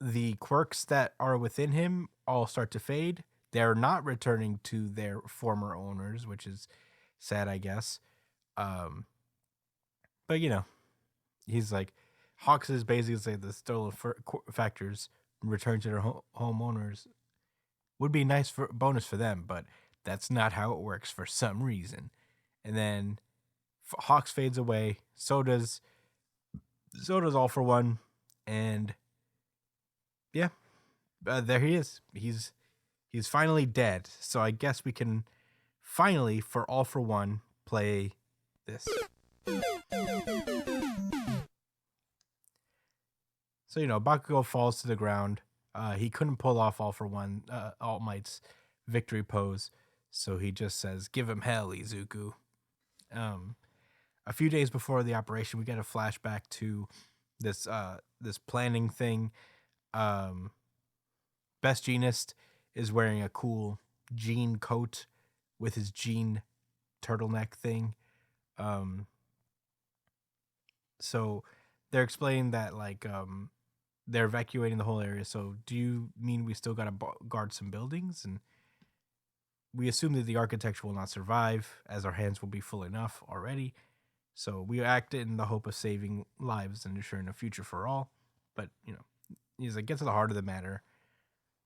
the quirks that are within him all start to fade. They're not returning to their former owners, which is sad, I guess. But you know, he's like, Hawks is basically saying the stolen factors return to their homeowners. Would be a nice bonus for them, but that's not how it works for some reason. And then Hawks fades away. So does All for One, and yeah, there he is. He's finally dead. So I guess we can finally, for All for One, play this. So you know, Bakugo falls to the ground. He couldn't pull off All for One, All Might's victory pose. So he just says, "Give him hell, Izuku." A few days before the operation, we get a flashback to this planning thing. Best Jeanist is wearing a cool jean coat with his jean turtleneck thing. So they're explaining that they're evacuating the whole area. So do you mean we still gotta guard some buildings? And we assume that the architecture will not survive, as our hands will be full enough already. So we act in the hope of saving lives and ensuring a future for all. But he's like, get to the heart of the matter.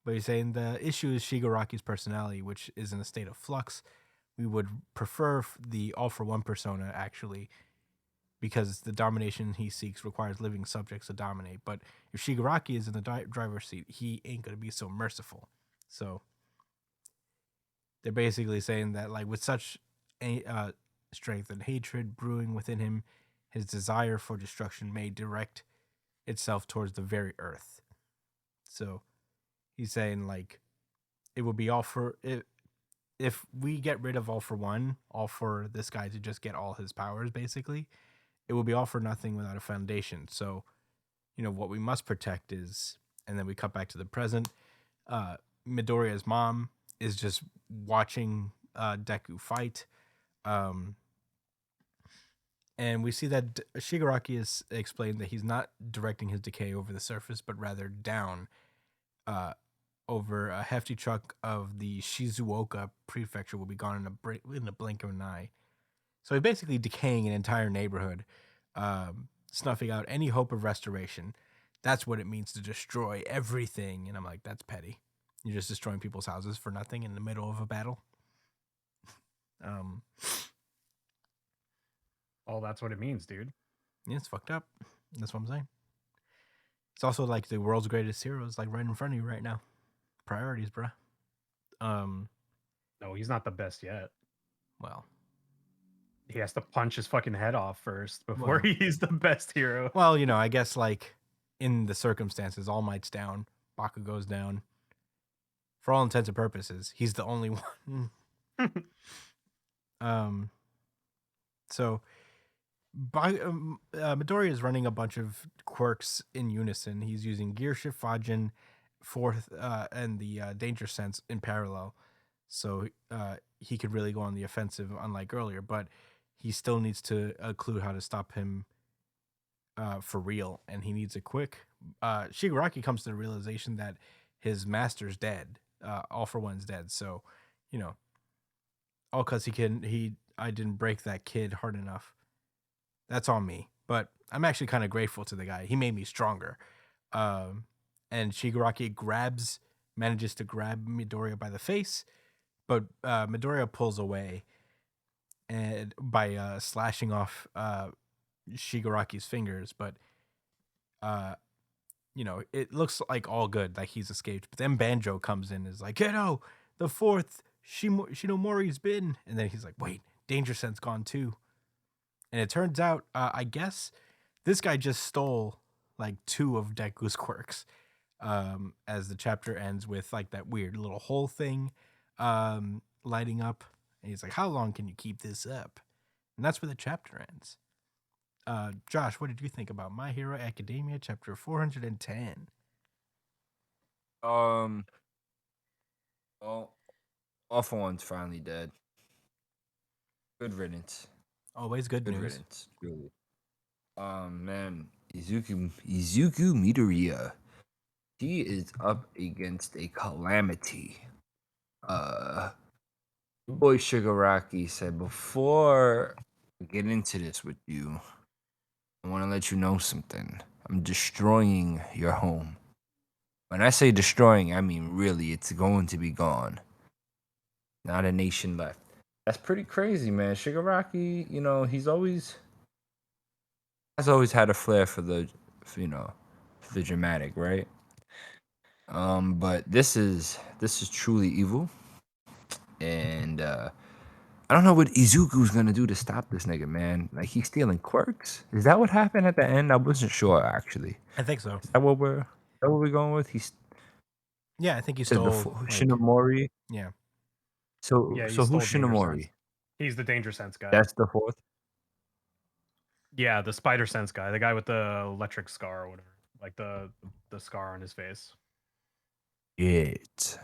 But he's saying the issue is Shigaraki's personality, which is in a state of flux. We would prefer the all for one persona, actually, because the domination he seeks requires living subjects to dominate. But if Shigaraki is in the driver's seat, he ain't going to be so merciful. So they're basically saying that, like, with such strength and hatred brewing within him, his desire for destruction may direct itself towards the very earth. So he's saying, like, it would be all for if we get rid of all for one, all for this guy to just get all his powers, basically, it will be all for nothing without a foundation. So, what we must protect is, and then we cut back to the present. Midoriya's mom is just watching Deku fight. And we see that Shigaraki is explained that he's not directing his decay over the surface, but rather down over a hefty chunk of the Shizuoka prefecture will be gone in a blink of an eye. So he's basically decaying an entire neighborhood, snuffing out any hope of restoration. That's what it means to destroy everything. And I'm like, that's petty. You're just destroying people's houses for nothing in the middle of a battle. Oh, that's what it means, dude. Yeah, it's fucked up. That's what I'm saying. It's also like the world's greatest hero is like right in front of you right now. Priorities, bruh. No, he's not the best yet. Well, he has to punch his fucking head off first before he's the best hero. Well, I guess like in the circumstances, All Might's down, Bakugo's down. For all intents and purposes, he's the only one. So Midoriya is running a bunch of quirks in unison. He's using Gear Shift Fajin, Fourth, and the Danger Sense in parallel. So he could really go on the offensive, unlike earlier. But he still needs to clue how to stop him for real. And he needs it quick. Shigaraki comes to the realization that his master's dead. All for One's dead. So, all because I didn't break that kid hard enough. That's on me. But I'm actually kind of grateful to the guy. He made me stronger. And Shigaraki manages to grab Midoriya by the face, but Midoriya pulls away and by slashing off Shigaraki's fingers. But it looks like all good, like he's escaped. But then Banjo comes in and is like, "Kiddo, the fourth Shinomori's been," and then he's like, "Wait, Danger Sense gone too." And it turns out, I guess, this guy just stole like 2 of Deku's quirks. As the chapter ends with like that weird little hole thing lighting up. And he's like, "How long can you keep this up?" And that's where the chapter ends. Josh, what did you think about My Hero Academia chapter 410? Well, All for One's finally dead. Good riddance. Always good news. Riddance, really. Man, Izuku Midoriya. He is up against a calamity. Boy Shigaraki said, before I get into this with you, I want to let you know something. I'm destroying your home. When I say destroying, I mean really, it's going to be gone. Not a nation left. That's pretty crazy, man. Shigaraki, has always had a flair for the dramatic, right? But this is truly evil, and I don't know what Izuku's gonna do to stop this nigga, man. Like, he's stealing quirks. Is that what happened at the end? I wasn't sure, actually. I think so. Is that what we're going with? Yeah, I think he stole Shinomori. Yeah. So Yeah, he so who's stole Danger Sense. Shinomori? He's the Danger Sense guy. That's the fourth. Yeah, the Spider Sense guy, the guy with the electric scar or whatever, like the scar on his face. It.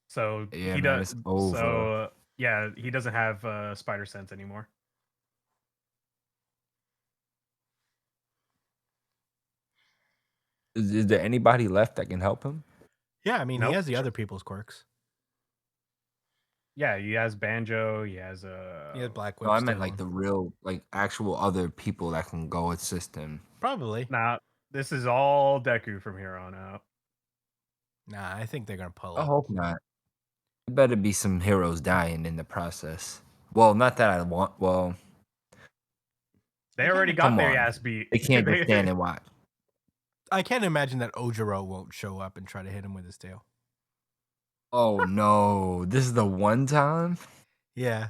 So Yeah, he man, does. it's over. So yeah, he doesn't have Spider Sense anymore. Is there anybody left that can help him? Yeah, I mean, he Nope. has the other people's quirks. Yeah, he has Banjo. He has He has Black No, Whip I still. meant like the real, like actual other people that can go assist him. Probably. Nah, this is all Deku from here on out. Nah, I think they're gonna pull I up. hope not. There better be some heroes dying in the process. Well, not that I want. Well, They already got come their on. ass beat. They can't just stand and watch. I can't imagine that Ojiro won't show up and try to hit him with his tail. Oh no, this is the one time Yeah.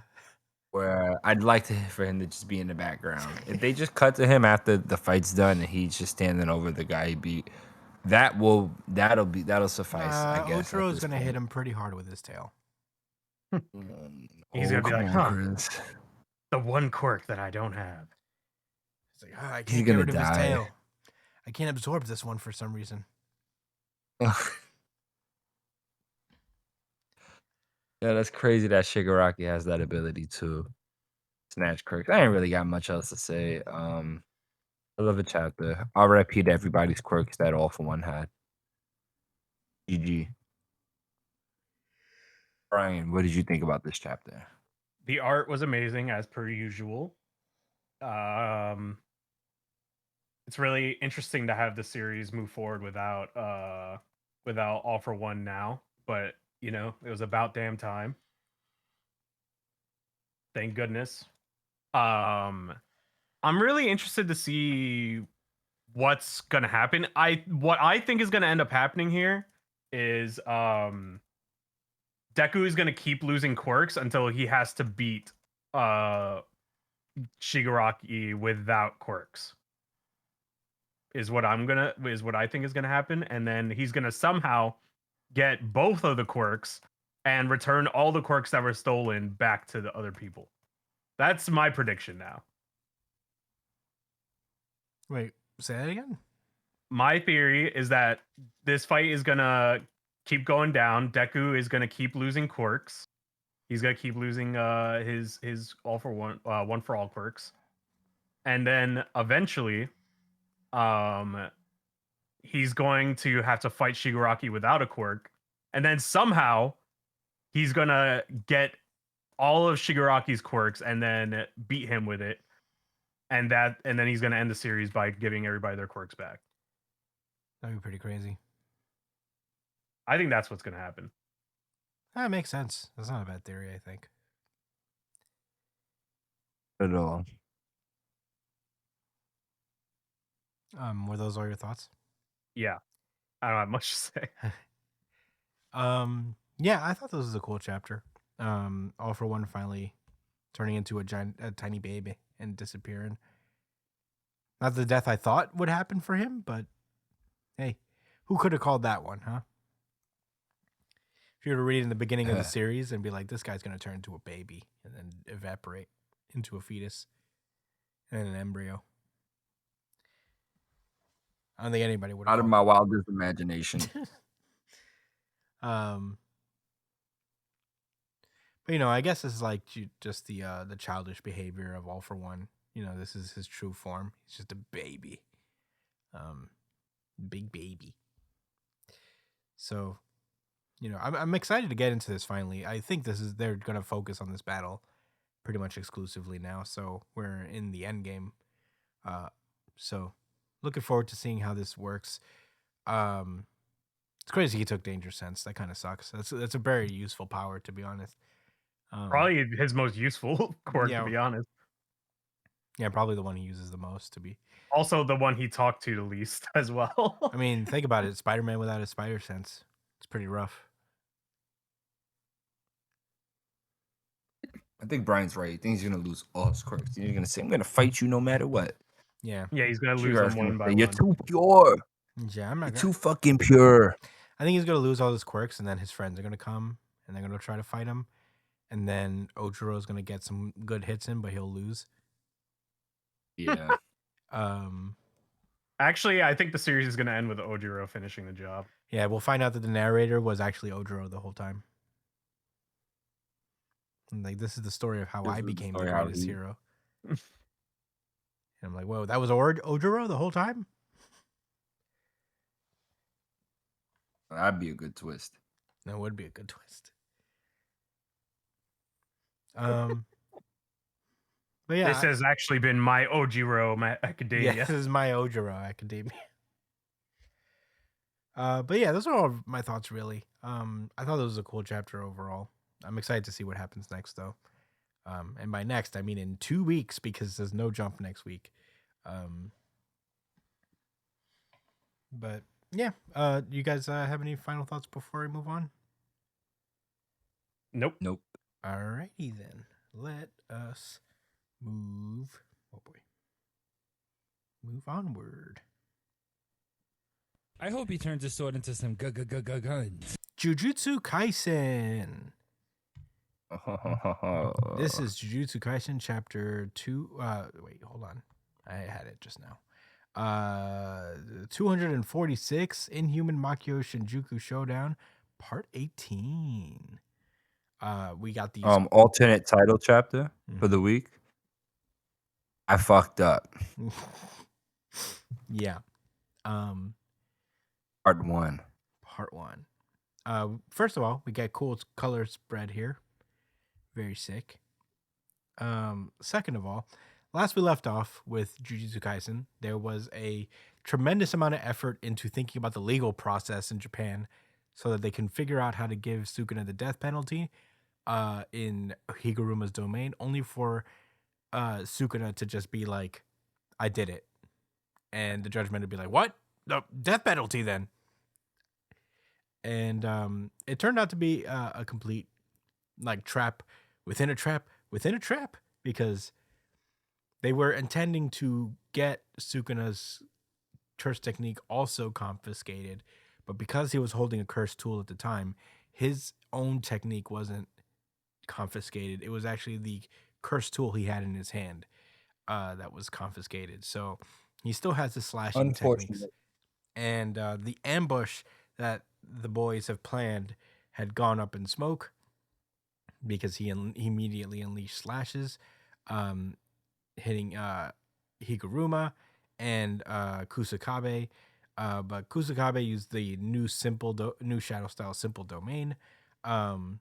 where I'd like for him to just be in the background. If they just cut to him after the fight's done and he's just standing over the guy he beat, that'll suffice. I guess Ojiro's gonna hit him pretty hard with his tail. He's gonna be like, come on, huh, Chris. the one quirk that I don't have. He's like, I He's can't get gonna rid of his die. tail. I can't absorb this one for some reason. Yeah, that's crazy that Shigaraki has that ability to snatch quirks. I ain't really got much else to say. I love the chapter. RIP to everybody's quirks that All for One had. GG. Brian, what did you think about this chapter? The art was amazing as per usual. It's really interesting to have the series move forward without All for One now, but you know, it was about damn time. Thank goodness. I'm really interested to see what's gonna happen. What I think is gonna end up happening here is Deku is gonna keep losing quirks until he has to beat Shigaraki without quirks. Is what I think is gonna happen, and then he's gonna somehow get both of the quirks and return all the quirks that were stolen back to the other people. That's my prediction now. Wait, say that again? My theory is that this fight is gonna keep going down. Deku is gonna keep losing quirks. He's gonna keep losing his all for one one for all quirks. And then eventually he's going to have to fight Shigaraki without a quirk. And then somehow he's gonna get all of Shigaraki's quirks and then beat him with it. And then he's gonna end the series by giving everybody their quirks back. That'd be pretty crazy. I think that's what's gonna happen. That makes sense. That's not a bad theory, I think. At all. Were those all your thoughts? Yeah. I don't have much to say. Yeah, I thought this was a cool chapter. All for One finally turning into a tiny baby and disappearing. Not the death I thought would happen for him, but hey, who could have called that one, huh? If you were to read in the beginning of the series and be like, this guy's going to turn into a baby and then evaporate into a fetus and an embryo. I don't think anybody would have. Out of my wildest imagination. But you know, I guess it's like just the childish behavior of All for One. You know, this is his true form. He's just a baby, big baby. So, you know, I'm excited to get into this finally. I think they're gonna focus on this battle pretty much exclusively now. So we're in the end game. So looking forward to seeing how this works. It's crazy he took Danger Sense. That kind of sucks. That's a very useful power, to be honest. Probably his most useful quirk, to be honest. Yeah, probably the one he uses the most to be. Also the one he talked to the least as well. I mean, think about it. Spider-Man without his spider sense. It's pretty rough. I think Brian's right. He thinks he's gonna lose all his quirks. He's gonna say, "I'm gonna fight you no matter what." Yeah. Yeah, he's gonna lose them one by one. You're too pure. Yeah, You're too fucking pure. I think he's gonna lose all his quirks, and then his friends are gonna come, and they're gonna try to fight him, and then Ojiro's gonna get some good hits in, but he'll lose. Yeah. Actually, I think the series is going to end with Ojiro finishing the job. Yeah, we'll find out that the narrator was actually Ojiro the whole time. And like, this is the story of how This I is the became the story how greatest he- hero. And I'm like, whoa, that was Ojiro the whole time? That'd be a good twist. That would be a good twist. But yeah, This has actually been my Ojiro Academia. yeah, this is my Ojiro Academia. But yeah, those are all my thoughts really. I thought it was a cool chapter overall. I'm excited to see what happens next though. And by next I mean in 2 weeks because there's no jump next week. But yeah, you guys have any final thoughts before we move on? Nope. Nope. Alrighty then. Let us move. Oh boy. Move onward. I hope he turns his sword into some guns. Jujutsu Kaisen. This is Jujutsu Kaisen chapter 2. Wait, hold on. I had it just now. 246 Inhuman Makyo Shinjuku Showdown, part 18. We got these. Alternate title chapter for the week. I fucked up. Yeah. Part 1. Part 1. First of all, we got cool color spread here. Very sick. Second of all, last we left off with Jujutsu Kaisen, there was a tremendous amount of effort into thinking about the legal process in Japan so that they can figure out how to give Sukuna the death penalty in Higuruma's domain, only for Sukuna to just be like, I did it. And the judgment would be like, what? The death penalty then? And it turned out to be a complete like trap within a trap within a trap, because they were intending to get Sukuna's curse technique also confiscated, but because he was holding a cursed tool at the time, his own technique wasn't confiscated. It was actually the cursed tool he had in his hand that was confiscated. So he still has the slashing techniques. Unfortunate. And the ambush that the boys have planned had gone up in smoke because he immediately unleashed slashes, hitting Higuruma and Kusakabe. But Kusakabe used the new new shadow style simple domain. And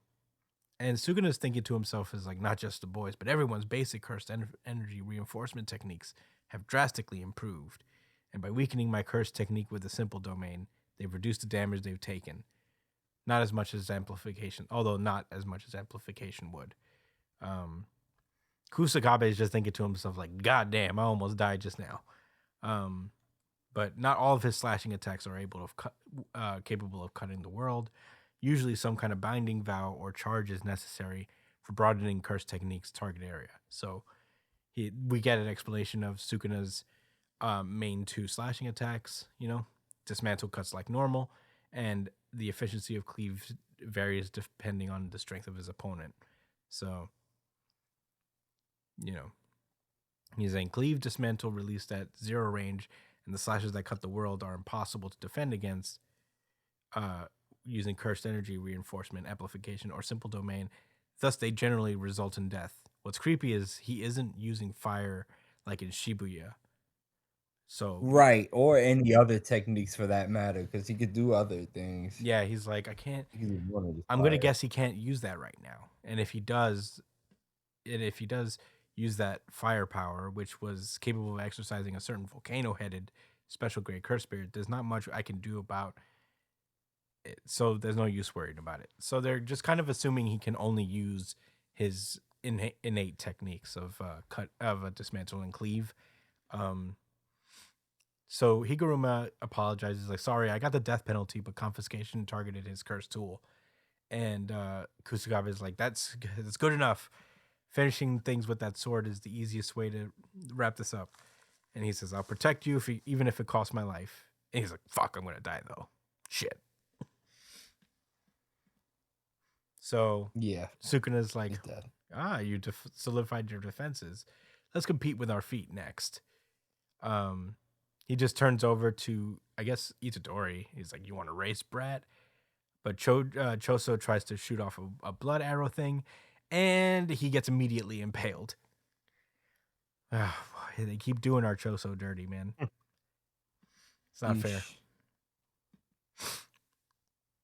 Sukuna's thinking to himself is like, not just the boys, but everyone's basic cursed energy reinforcement techniques have drastically improved. And by weakening my cursed technique with the simple domain, they've reduced the damage they've taken. Not as much as amplification, although not as much as amplification would. Kusakabe is just thinking to himself like, God damn, I almost died just now. But not all of his slashing attacks are capable of cutting the world. Usually some kind of binding vow or charge is necessary for broadening curse technique's target area. So we get an explanation of Sukuna's main 2 slashing attacks, dismantle cuts like normal, and the efficiency of cleave varies depending on the strength of his opponent. So, he's saying cleave, dismantle, released at 0 range, and the slashes that cut the world are impossible to defend against using cursed energy reinforcement, amplification, or simple domain. Thus, they generally result in death. What's creepy is he isn't using fire like in Shibuya. So Right, or any other techniques for that matter, because he could do other things. yeah, he's like, I can't. He could use one of the I'm gonna fire. guess he can't use that right now. And if he does use that firepower, which was capable of exercising a certain volcano-headed special grade curse spirit, there's not much I can do about it. So there's no use worrying about it. So they're just kind of assuming he can only use his innate techniques of a dismantle and cleave. So Higuruma apologizes, like, sorry, I got the death penalty, but confiscation targeted his cursed tool. And Kusakabe is like, that's good enough. Finishing things with that sword is the easiest way to wrap this up. And he says, I'll protect you even if it costs my life. And he's like, fuck, I'm going to die, though. Shit. So Yeah, Sukuna's like, he's dead. you solidified your defenses. Let's compete with our feet next. He just turns over to, I guess, Itadori. He's like, you want to race, brat? But Choso tries to shoot off a blood arrow thing, and he gets immediately impaled. Boy, they keep doing our Choso dirty, man. It's not fair. Yeesh.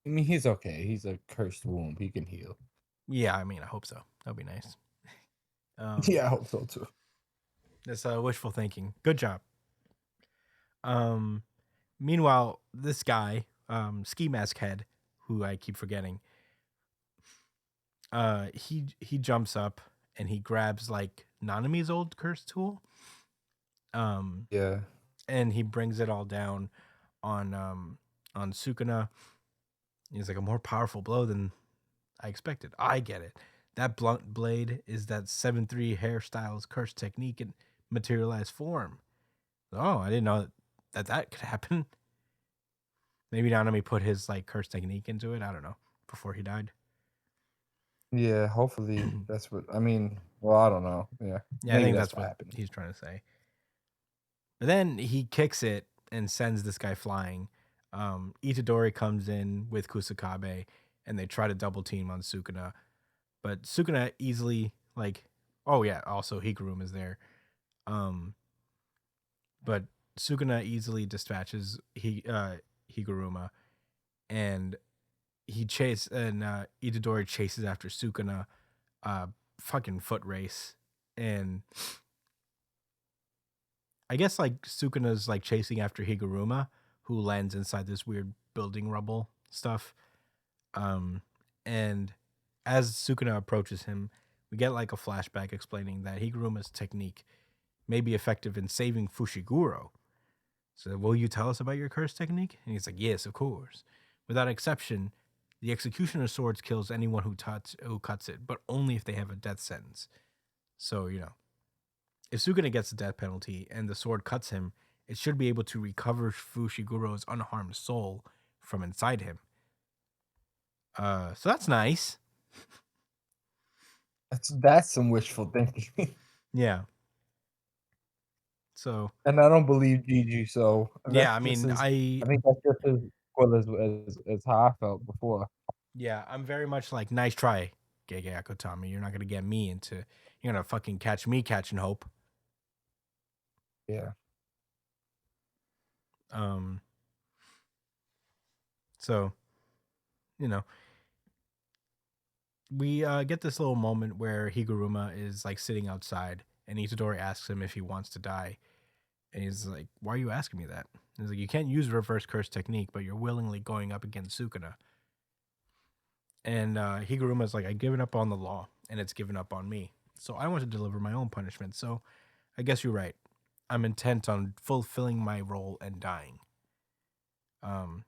I mean, he's okay. He's a cursed womb. He can heal. Yeah, I mean, I hope so. That'd be nice. Yeah, I hope so too. That's wishful thinking. Good job. Meanwhile, this guy, Ski Mask Head, who I keep forgetting, he jumps up and he grabs like Nanami's old curse tool. Yeah. And he brings it all down on Sukuna. He's like, a more powerful blow than I expected. I get it. That blunt blade is that 7-3 hairstyles curse technique in materialized form. Oh, I didn't know that could happen. Maybe Nanami put his like curse technique into it. I don't know. Before he died. Yeah, hopefully that's what I mean. Well, I don't know. Yeah, Yeah, I maybe think that's that's what happened. he's trying to say. But then he kicks it and sends this guy flying. Itadori comes in with Kusakabe, and they try to double team on Sukuna. But Sukuna easily, like, oh yeah, also Higurum is there. But Sukuna easily dispatches Higuruma, and Itadori chases after Sukuna, fucking foot race, and I guess like Sukuna's like chasing after Higuruma, who lands inside this weird building rubble stuff. And as Sukuna approaches him, we get like a flashback explaining that Higuruma's technique may be effective in saving Fushiguro. So, will you tell us about your curse technique? And he's like, yes, of course. Without exception, the Executioner's Swords kills anyone who cuts it, but only if they have a death sentence. So, if Sukuna gets the death penalty and the sword cuts him, it should be able to recover Fushiguro's unharmed soul from inside him. So that's nice. That's some wishful thinking. Yeah. So And I don't believe Gigi, so yeah, I that's just mean, I think that's just as well as how I felt before. yeah, I'm very much like, nice try, Gege Akutami. You're not gonna get me into. You're gonna fucking catch me catching hope. Yeah. So, we get this little moment where Higuruma is like sitting outside, and Itadori asks him if he wants to die, and he's like, "Why are you asking me that?" He's like, "You can't use reverse curse technique, but you're willingly going up against Sukuna." And Higuruma's like, "I've given up on the law, and it's given up on me. So I want to deliver my own punishment. So I guess you're right. I'm intent on fulfilling my role and dying." And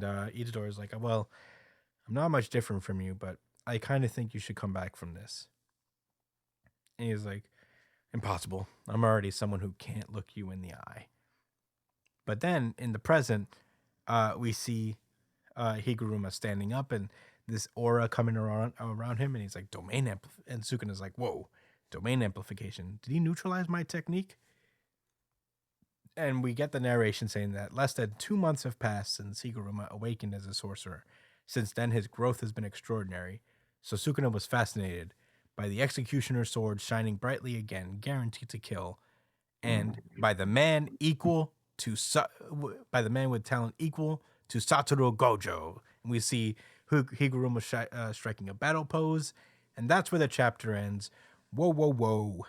Itadori's like, "Well, I'm not much different from you, but I kind of think you should come back from this." And he's like, "Impossible. I'm already someone who can't look you in the eye." But then in the present, we see Higuruma standing up and this aura coming around him, and he's like, and Sukuna's like, "Whoa, domain amplification. Did he neutralize my technique?" And we get the narration saying that less than 2 months have passed since Higuruma awakened as a sorcerer. Since then, his growth has been extraordinary. So Sukuna was fascinated by the Executioner's sword shining brightly again, guaranteed to kill, and by the man with talent equal to Satoru Gojo. And we see Higuruma striking a battle pose, and that's where the chapter ends. Whoa, whoa, whoa.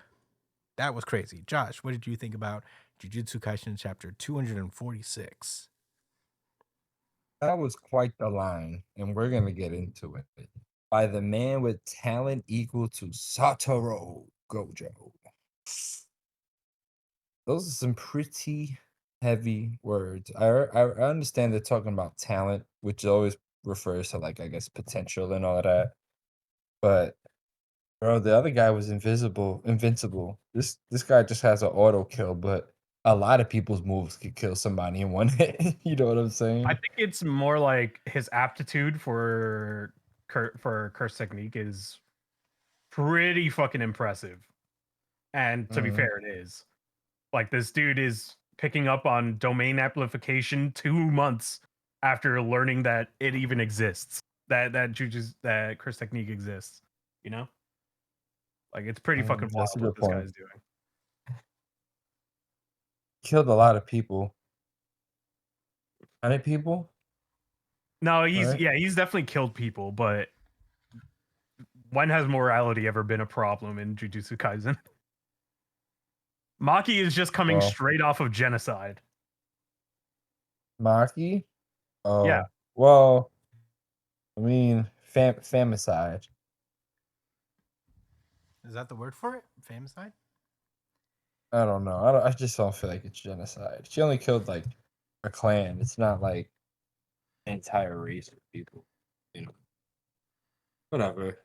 That was crazy. Josh, what did you think about Jujutsu Kaisen chapter 246? That was quite the line, and we're gonna get into it. By the man with talent equal to Satoru Gojo. Those are some pretty heavy words. I understand they're talking about talent, which always refers to like I guess potential and all that. But bro, the other guy was invincible. This guy just has an auto kill, but a lot of people's moves could kill somebody in one hit. You know what I'm I saying? think it's more like his aptitude for curse technique is pretty fucking impressive. And to be Mhm. fair, it is. Like this dude is picking up on domain amplification 2 months after learning that it even exists. That curse technique exists. You know, like it's pretty fucking That's a wild what good this point. guy's doing. Killed a lot of people. 100 people, No, right? he's definitely killed people, but when has morality ever been a problem in Jujutsu Kaisen? Maki is just coming Well, straight off of genocide. Maki? Yeah, Oh, well, I mean, famicide. Is that the word for it? Famicide? I don't know. I just don't feel like it's genocide. She only killed like a clan. It's not like an entire race of people. You know, whatever.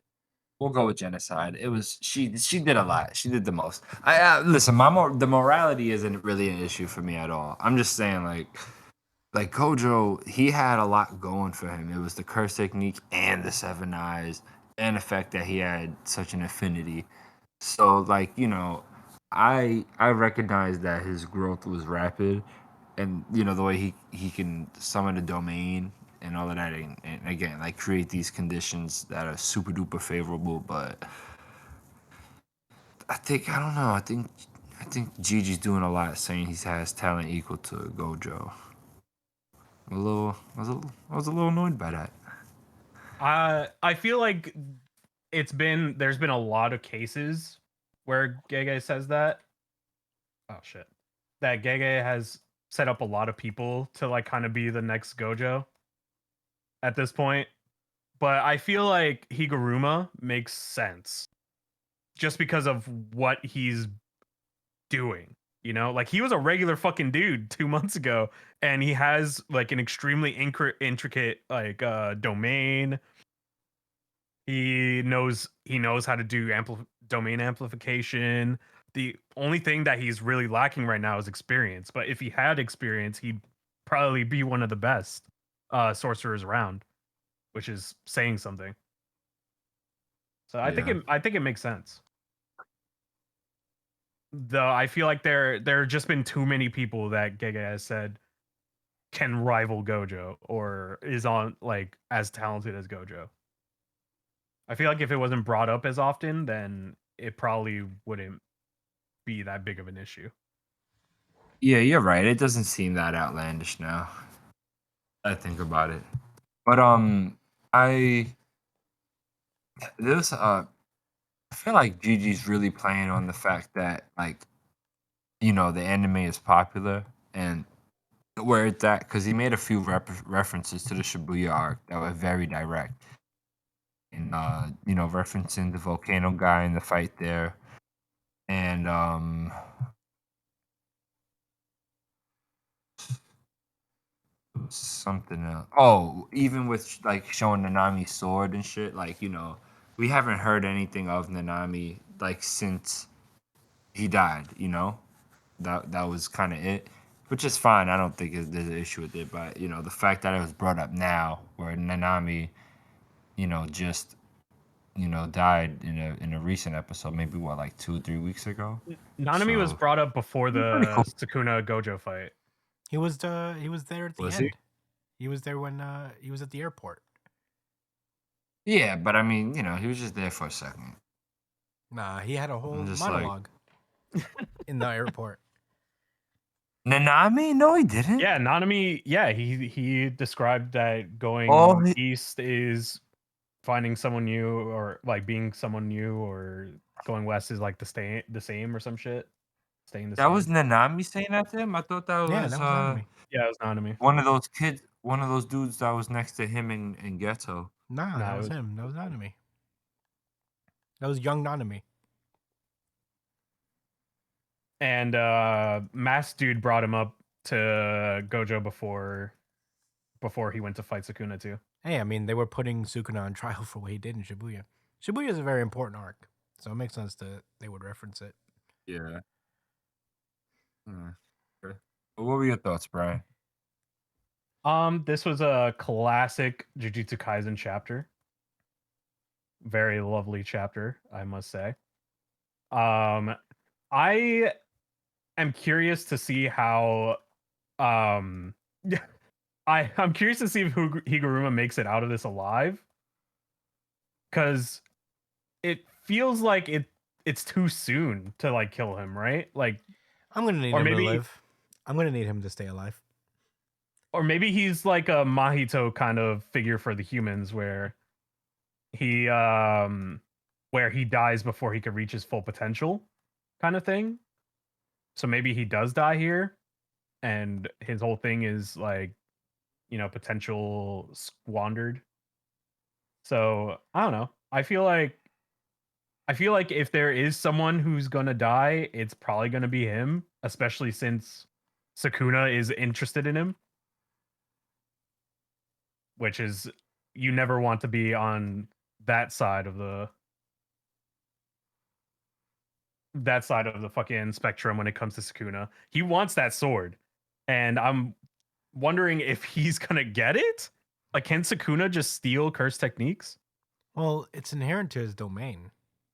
We'll go with genocide. It was she did a lot. She did the most. I listen, the morality isn't really an issue for me at all. I'm just saying like Gojo, he had a lot going for him. It was the curse technique and the seven eyes and the fact that he had such an affinity. So like, I recognize that his growth was rapid and the way he can summon a domain and all of that and again like create these conditions that are super duper favorable, but I don't know. I think Gigi's doing a lot saying he has talent equal to Gojo. I was a little annoyed by that. I feel like there's been a lot of cases where Gege says that. Oh shit, that Gege has set up a lot of people to like kind of be the next Gojo at this point. But I feel like Higuruma makes sense just because of what he's doing. You know, like he was a regular fucking dude 2 months ago, and he has like an extremely intricate like domain. He knows how to do domain amplification. The only thing that he's really lacking right now is experience. But if he had experience, he'd probably be one of the best sorcerers around, which is saying something. So Yeah. I think it makes sense. Though I feel like there have just been too many people that Gege has said can rival Gojo or is on like as talented as Gojo. I feel like if it wasn't brought up as often, then it probably wouldn't be that big of an issue. Yeah, you're right. It doesn't seem that outlandish now. I think about it. But I this I feel like Gigi's really playing on the fact that like the anime is popular and where it's at because he made a few references to the Shibuya arc that were very direct and referencing the volcano guy in the fight there and something else. Oh, even with like showing Nanami's sword and shit, like we haven't heard anything of Nanami like since he died. That was kind of it, which is fine. I don't think there's an issue with it, but the fact that it was brought up now, where Nanami, just died in a recent episode, maybe what like 2 3 weeks ago. Nanami was So brought up before pretty the cool. Sukuna Gojo fight. He was there at the Was he? end. He was there when he was at the airport. Yeah, but I mean, he was just there for a second. Nah, he had a whole I'm just like monologue in the airport. Nanami? No, he didn't. Yeah, Nanami. Yeah, he described that Oh, going east is finding someone new, or like being someone new, or going west is like the same or some shit. Staying the that same. was Nanami saying that to him. I thought that Yeah, was that was Nanami. Yeah, it was Nanami. one of those kids, one of those dudes that was next to him in Ghetto. Nah, No, that it was was- him. That was Nanami. That was young Nanami. And Mass Dude brought him up to Gojo before he went to fight Sukuna too. Hey, I mean, they were putting Sukuna on trial for what he did in Shibuya. Shibuya is a very important arc, so it makes sense that they would reference it. Yeah. Okay. Well, what were your thoughts, Brian? This was a classic Jujutsu Kaisen chapter. Very lovely chapter, I must say. I am curious to see how um I'm curious to see if Higuruma makes it out of this alive, because it feels like it's too soon to like kill him, right? Like, I'm gonna need or him to maybe live. I'm gonna need him to stay alive. or maybe he's like a Mahito kind of figure for the humans, he um where he dies before he could reach his full potential, kind of thing. So maybe he does die here, and his whole thing is like, potential squandered. So I don't know. I feel like if there is someone who's gonna die, it's probably gonna be him, especially since Sakuna is interested in him, which is, you never want to be on that side of the fucking spectrum when it comes to Sakuna. He wants that sword, and I'm wondering if he's gonna get it. Like, can Sakuna just steal curse techniques? Well, it's inherent to his domain,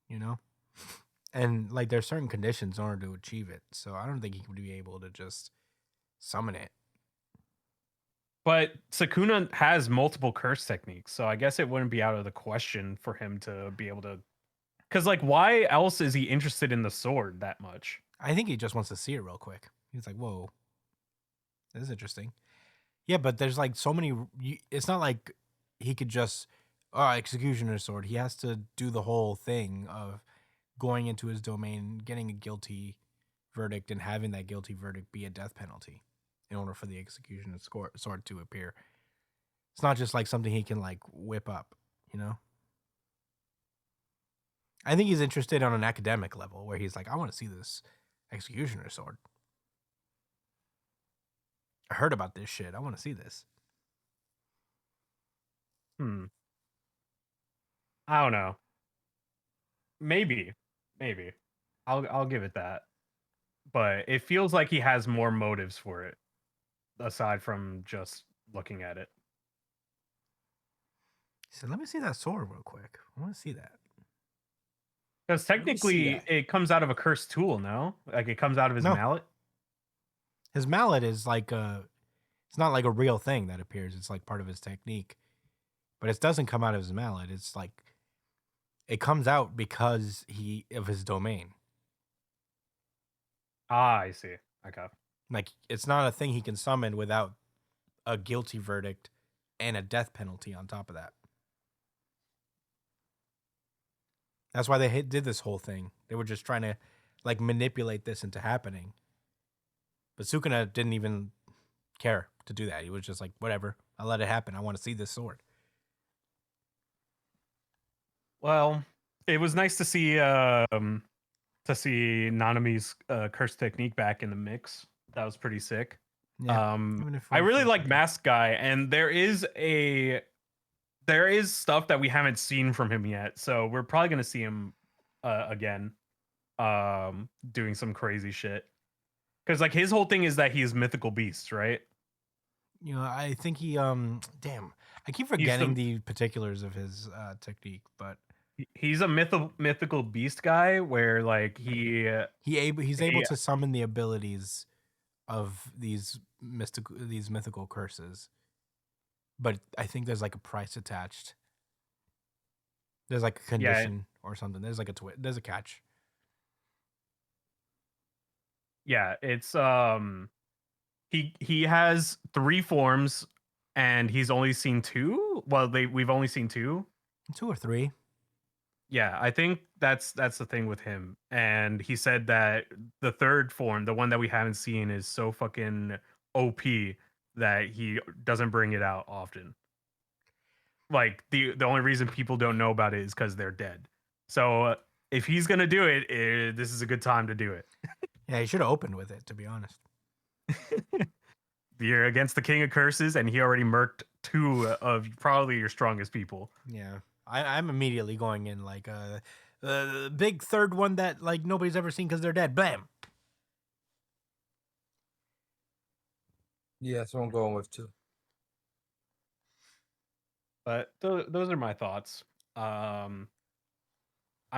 you know? And like there's certain conditions in order to achieve it. So I don't think he would be able to just summon it. But Sakuna has multiple curse techniques, so I guess it wouldn't be out of the question for him to be able to. Because, like, why else is he interested in the sword that much? I think he just wants to see it real quick. He's like, whoa, this is interesting. Yeah, but there's like so many. It's not like he could just, executioner sword. He has to do the whole thing of going into his domain, getting a guilty verdict, and having that guilty verdict be a death penalty in order for the executioner sword to appear. It's not just like something he can like whip up, you know? I think he's interested on an academic level where he's like, I want to see this executioner sword. I heard about this shit. I want to see this. I don't know. Maybe. I'll give it that. But it feels like he has more motives for it aside from just looking at it. He said, let me see that sword real quick. I want to see that. Because me see technically that. it comes out of a cursed tool, no? Like, it comes out of his No. mallet? His mallet is like it's not like a real thing that appears. It's like part of his technique. But it doesn't come out of his mallet. It's like it comes out because of his domain. Ah, I see. Okay. Like it's not a thing he can summon without a guilty verdict and a death penalty on top of that. That's why they did this whole thing. They were just trying to like manipulate this into happening. But Sukuna didn't even care to do that. He was just like, whatever, I'll let it happen. I want to see this sword. Well, it was nice to see Nanami's curse technique back in the mix. That was pretty sick. Yeah, I really like Mask Guy, and there is stuff that we haven't seen from him yet, so we're probably gonna see him again, doing some crazy shit. Because like his whole thing is that he's mythical beasts, right? You know, I think he damn, I keep forgetting the particulars of his technique, but he's a mythical beast guy where like he's able to summon the abilities of these mythical curses. But I think there's like a price attached. There's like a condition or something. There's like there's a catch. Yeah, it's he has 3 forms and he's only seen 2. Well, we've only seen 2. 2 or 3. Yeah, I think that's the thing with him. And he said that the 3rd form, the one that we haven't seen, is so fucking OP that he doesn't bring it out often. Like the only reason people don't know about it is because they're dead. So if he's gonna do it, this is a good time to do it. Yeah, he should have opened with it, to be honest. You're against the King of Curses, and he already murked 2 of probably your strongest people. Yeah, I'm immediately going in like big 3rd one that like nobody's ever seen because they're dead. Bam. Yeah, that's what I'm going with too. But those are my thoughts. I'm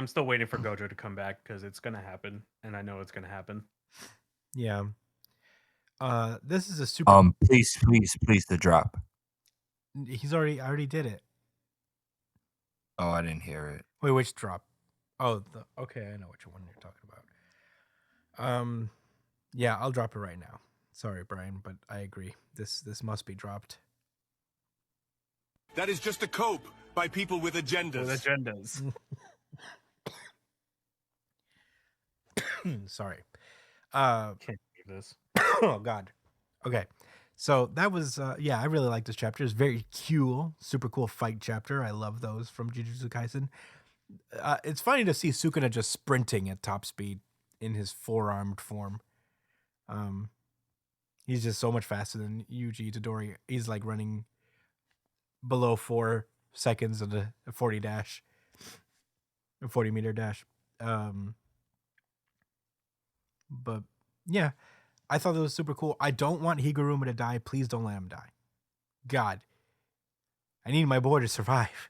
still waiting for Gojo to come back because it's gonna happen, and I know it's gonna happen. Yeah. This is a super. Please, the drop. He's already. I already did it. Oh, I didn't hear it. Wait, which drop? Oh, okay. I know which one you're talking about. Yeah, I'll drop it right now. Sorry, Brian, but I agree. This must be dropped. That is just a cope by people with agendas. With agendas. Sorry. Can't believe this. Oh God. Okay. So that was yeah, I really like this chapter. It's very cool, super cool fight chapter. I love those from Jujutsu Kaisen. It's funny to see Sukuna just sprinting at top speed in his four-armed form. He's just so much faster than Yuji Itadori. He's like running below 4 seconds of a 40 dash, a 40-meter dash. But yeah, I thought that was super cool. I don't want Higuruma to die. Please don't let him die. God, I need my boy to survive.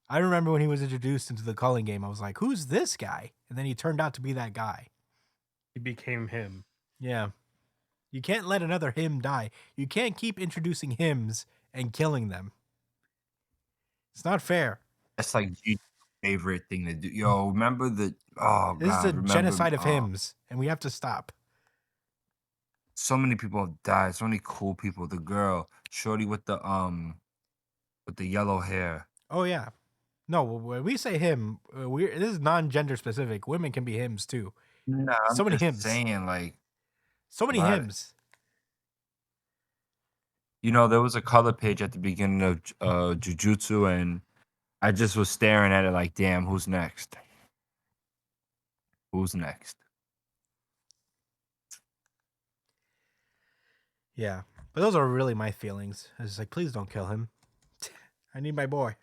I remember when he was introduced into the Culling game, I was like, who's this guy? And then he turned out to be that guy. He became him. Yeah. You can't let another him die. You can't keep introducing hymns and killing them. It's not fair. That's like G's favorite thing to do. Yo, remember the This is a genocide of hymns, and we have to stop. So many people have died. So many cool people. The girl, shorty with the yellow hair. Oh yeah. No, when we say him, this is non-gender specific. Women can be hymns too. No, So many hymns. Saying like So many hymns. You know, there was a color page at the beginning of Jujutsu, and I just was staring at it like, damn, who's next? Who's next? Yeah, but those are really my feelings. I was like, please don't kill him. I need my boy.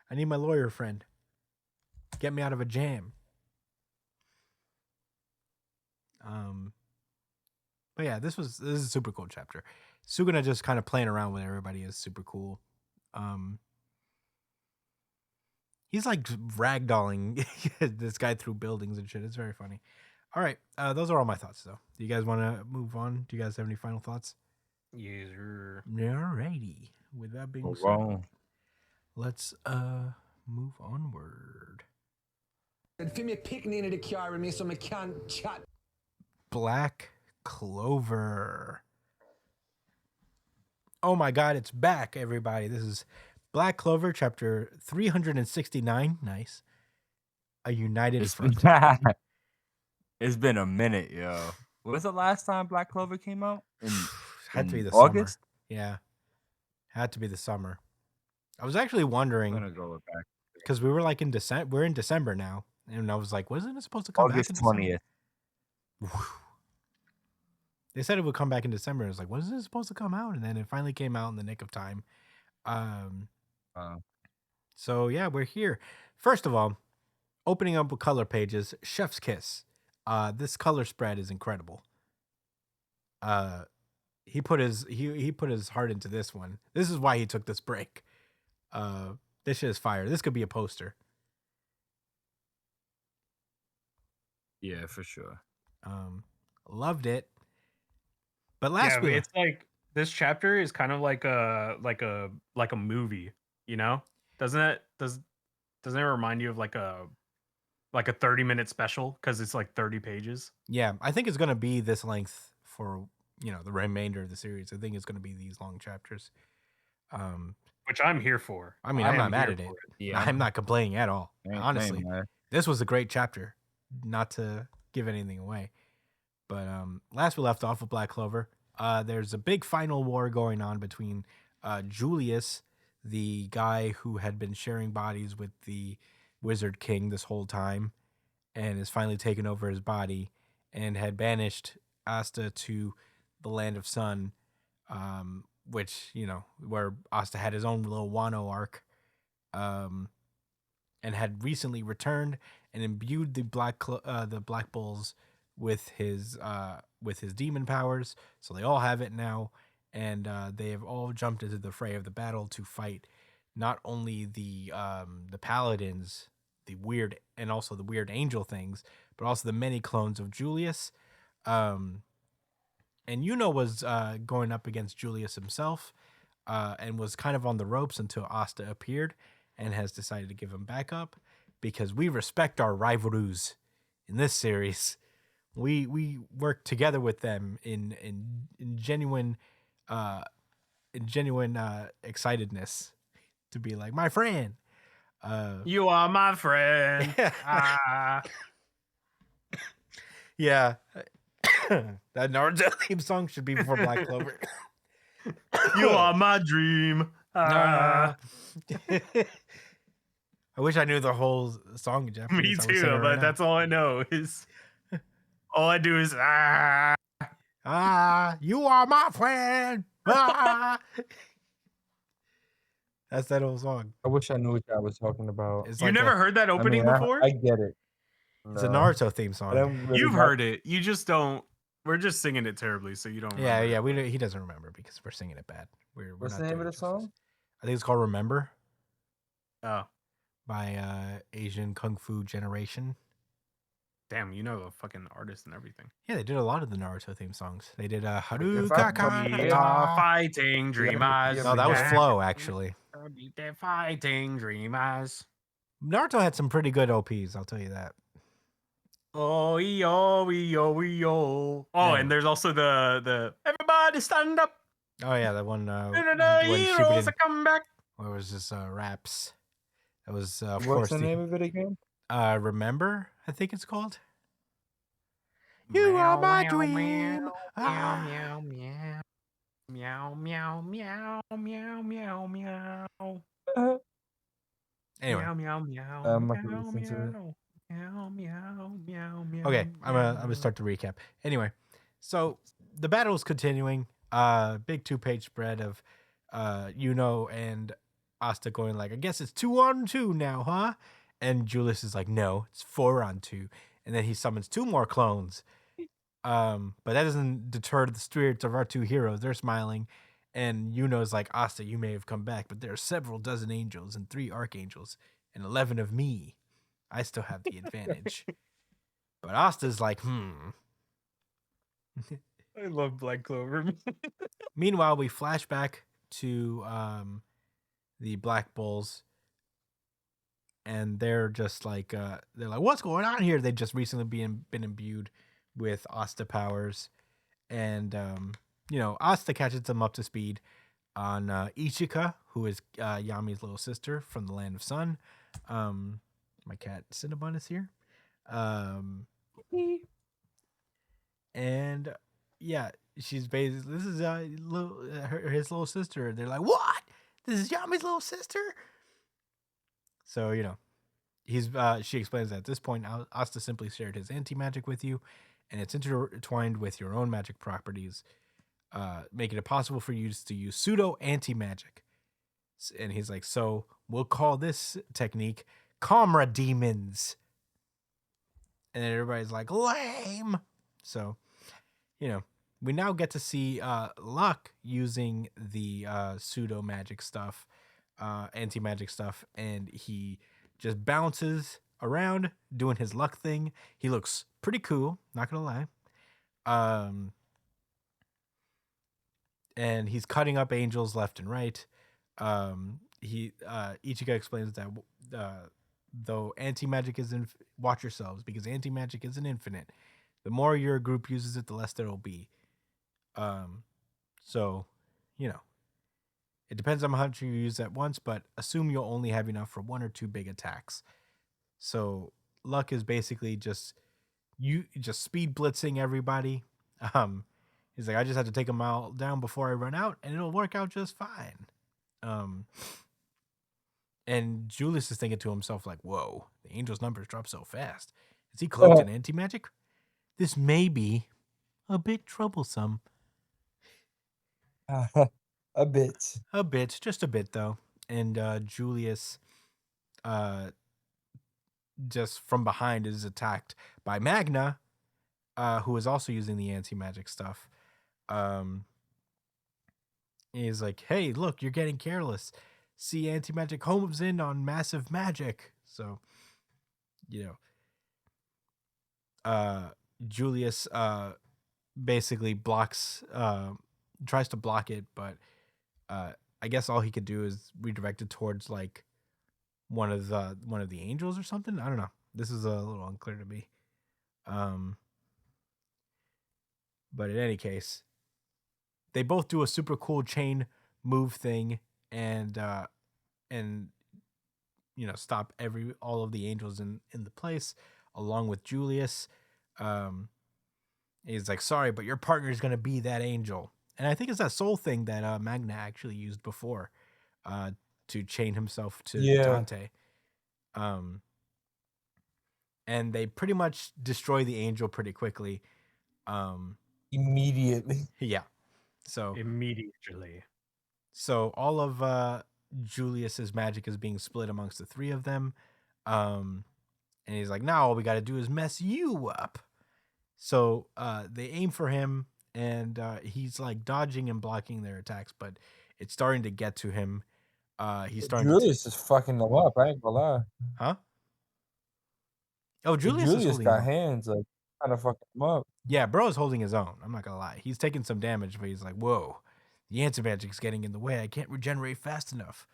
I need my lawyer friend. Get me out of a jam. But yeah, this is a super cool chapter. Suguna just kind of playing around with everybody is super cool. He's like ragdolling this guy through buildings and shit. It's very funny. All right, those are all my thoughts though. Do you guys want to move on? Do you guys have any final thoughts? Yes, sir. Alrighty. With that being said, Wow. let's move onward. Black Clover. Oh my God, it's back, everybody. This is Black Clover, chapter 369. Nice. A United Front. It's been a minute, yo. When was the last time Black Clover came out? Had to be the August? summer. Yeah. Had to be the summer. I was actually wondering, I'm gonna go back. because we were like in December. We're in December now. And I was like, wasn't it supposed to come back August in December? 20th. They said it would come back in December. I was like, wasn't it supposed to come out? And then it finally came out in the nick of time. So yeah, we're here. First of all, opening up with color pages, Chef's Kiss. This color spread is incredible. He put his heart into this one. This is why he took this break. This shit is fire. This could be a poster. Yeah, for sure. Loved it. But last week, it's like this chapter is kind of like a movie, you know? Doesn't it remind you of like a 30-minute special because it's like 30 pages? Yeah, I think it's gonna be this length for the remainder of the series. I think it's gonna be these long chapters. Which I'm here for. I mean, I'm not mad at it. Yeah, I'm not complaining at all. Honestly, man. this was a great chapter. Not to give anything away, but last we left off with Black Clover. There's a big final war going on between Julius, the guy who had been sharing bodies with the Wizard King this whole time, and is finally taken over his body, and had banished Asta to the Land of Sun, which where Asta had his own little Wano arc, and had recently returned and imbued the Black Bulls with his with his demon powers. So they all have it now, and they have all jumped into the fray of the battle to fight not only the paladins, the weird and also the weird angel things, but also the many clones of Julius. And was going up against Julius himself, and was kind of on the ropes until Asta appeared and has decided to give him back up because we respect our rivalries in this series. We work together with them in genuine excitedness to be like my friend. You are my friend. Yeah. That Naruto theme song should be before Black Clover. You are my dream. I wish I knew the whole song in Me Japanese. I would sing it too, right but now. that's all I know is all I do is you are my friend. That's that old song. I wish I knew what I was talking about. It's You like never heard that I opening mean, before? I get it. it's a No. Naruto theme I song. don't really You've know- heard it. You just don't. We're just singing it terribly, so you don't. Yeah, remember yeah. it. He doesn't remember because we're singing it bad. We're What's not the name doing of the it justice. song? I think it's called "Remember" Oh, by Asian Kung Fu Generation. damn! You know the fucking artist and everything. Yeah, they did a lot of the Naruto theme songs. They did If I- Haruka We are fighting dreamers. No, that was Yeah. Flow actually. They're fighting dreamers. Naruto had some pretty good OPs. I'll tell you that. Oh, yo, yo, yo. Oh, Anyway. and there's also the everybody stand up. Oh yeah, that one. The When heroes Shippuden, are coming back. where was this raps? That was of What's course the name of it again? Remember, I think it's called. You are my dream. Ah. Meow, meow, meow, meow, meow, meow, meow, meow. Anyway, Meow, meow, meow. I'm not meow, gonna listen to it. meow. Meow, meow, meow, meow. okay, I'm gonna start the recap. Anyway, so the battle is continuing. Big 2-page spread of and Asta going like, I guess it's 2-on-2 now, huh? And Julius is like, no, it's 4-on-2. And then he summons 2 more clones. But that doesn't deter the spirits of our 2 heroes. They're smiling. And Yuno's like, Asta, you may have come back, but there are several dozen angels and 3 archangels and 11 of me. I still have the advantage. But Asta's like, I love Black Clover. Meanwhile, we flash back to the Black Bulls, and they're just like, they're like, what's going on here? They've just recently been imbued with Asta powers, and Asta catches them up to speed on Ichika, who is Yami's little sister from the Land of Sun. My cat Cinnabon is here, and yeah, she's basically, this is his little sister. They're like, what? This is Yami's little sister? So she explains that at this point, Asta simply shared his anti-magic with you, and it's intertwined with your own magic properties, making it possible for you to use pseudo anti-magic. And he's like, so we'll call this technique Comra Demons. And then everybody's like, lame. So, we now get to see Luck using the pseudo magic stuff, anti-magic stuff, and he just bounces around doing his luck thing. He looks pretty cool, not gonna lie. And he's cutting up angels left and right. Ichigo explains that though anti-magic is watch yourselves, because anti-magic isn't infinite. The more your group uses it, the less there will be. So, it depends on how much you use at once, but assume you'll only have enough for 1 or 2 big attacks. So luck is basically just speed blitzing everybody. He's like, I just have to take them all down before I run out, and it'll work out just fine. And Julius is thinking to himself like, whoa, the angel's numbers drop so fast. Is he cloaked in anti-magic? This may be a bit troublesome. A bit. A bit, just a bit though. And Julius, just from behind, is attacked by Magna, who is also using the anti-magic stuff. He's like, "Hey, look, you're getting careless. See, anti-magic homes in on massive magic." So, you know, Julius basically blocks, tries to block it, but I guess all he could do is redirect it towards like one of the angels or something. I don't know. This is a little unclear to me. But in any case, they both do a super cool chain move thing, and stop all of the angels in the place, along with Julius. Um, he's like, "Sorry, but your partner is gonna be that angel," and I think it's that soul thing that Magna actually used before, uh, to chain himself to Yeah, Dante. Um, and they pretty much destroy the angel pretty quickly. Um, immediately. yeah. So Immediately. all of Julius's magic is being split amongst the three of them. And he's like, "Now all we got to do is mess you up." So they aim for him, and he's like dodging and blocking their attacks, but it's starting to get to him. He's starting to, Julius is fucking them up. I ain't gonna lie. huh? Oh, The Julius is Julius holding his got own. hands like kind of fucking him up. Yeah, bro is holding his own. I'm not gonna lie. He's taking some damage, but he's like, "Whoa, the anti-magic's getting in the way. I can't regenerate fast enough."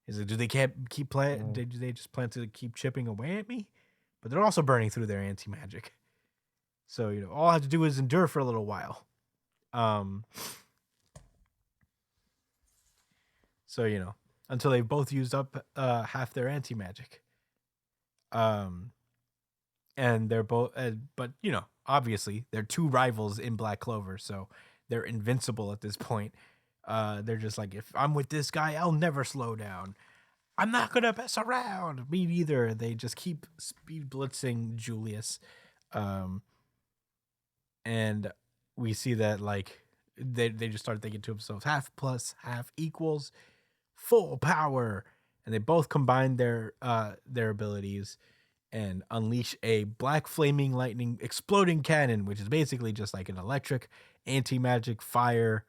He's like, "Do they can't keep playing? Mm. Do they just plan to keep chipping away at me?" But they're also burning through their anti-magic. So all I have to do is endure for a little while. So until they've both used up half their anti-magic. And they're both, but obviously they're two rivals in Black Clover, so they're invincible at this point. They're just like, if I'm with this guy, I'll never slow down. I'm not gonna mess around. Me neither. They just keep speed blitzing Julius, and we see that like they just start thinking to themselves, half plus half equals full power, and they both combine their abilities and unleash a black flaming lightning exploding cannon, which is basically just like an electric anti-magic fire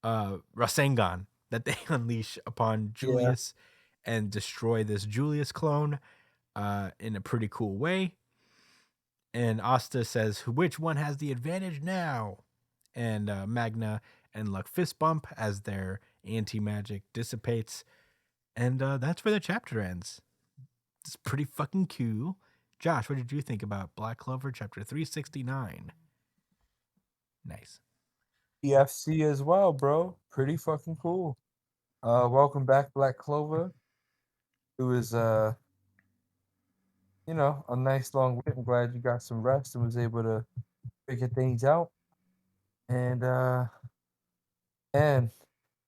Rasengan that they unleash upon Yeah. Julius and destroy this Julius clone in a pretty cool way. And Asta says, "Which one has the advantage now?" And Magna and Luck fist bump as their anti-magic dissipates. And that's where the chapter ends. It's pretty fucking cool. Josh, what did you think about Black Clover chapter 369? Nice. EFC as well, bro. Pretty fucking cool. Welcome back, Black Clover. It was a nice long week. I'm glad you got some rest and was able to figure things out. And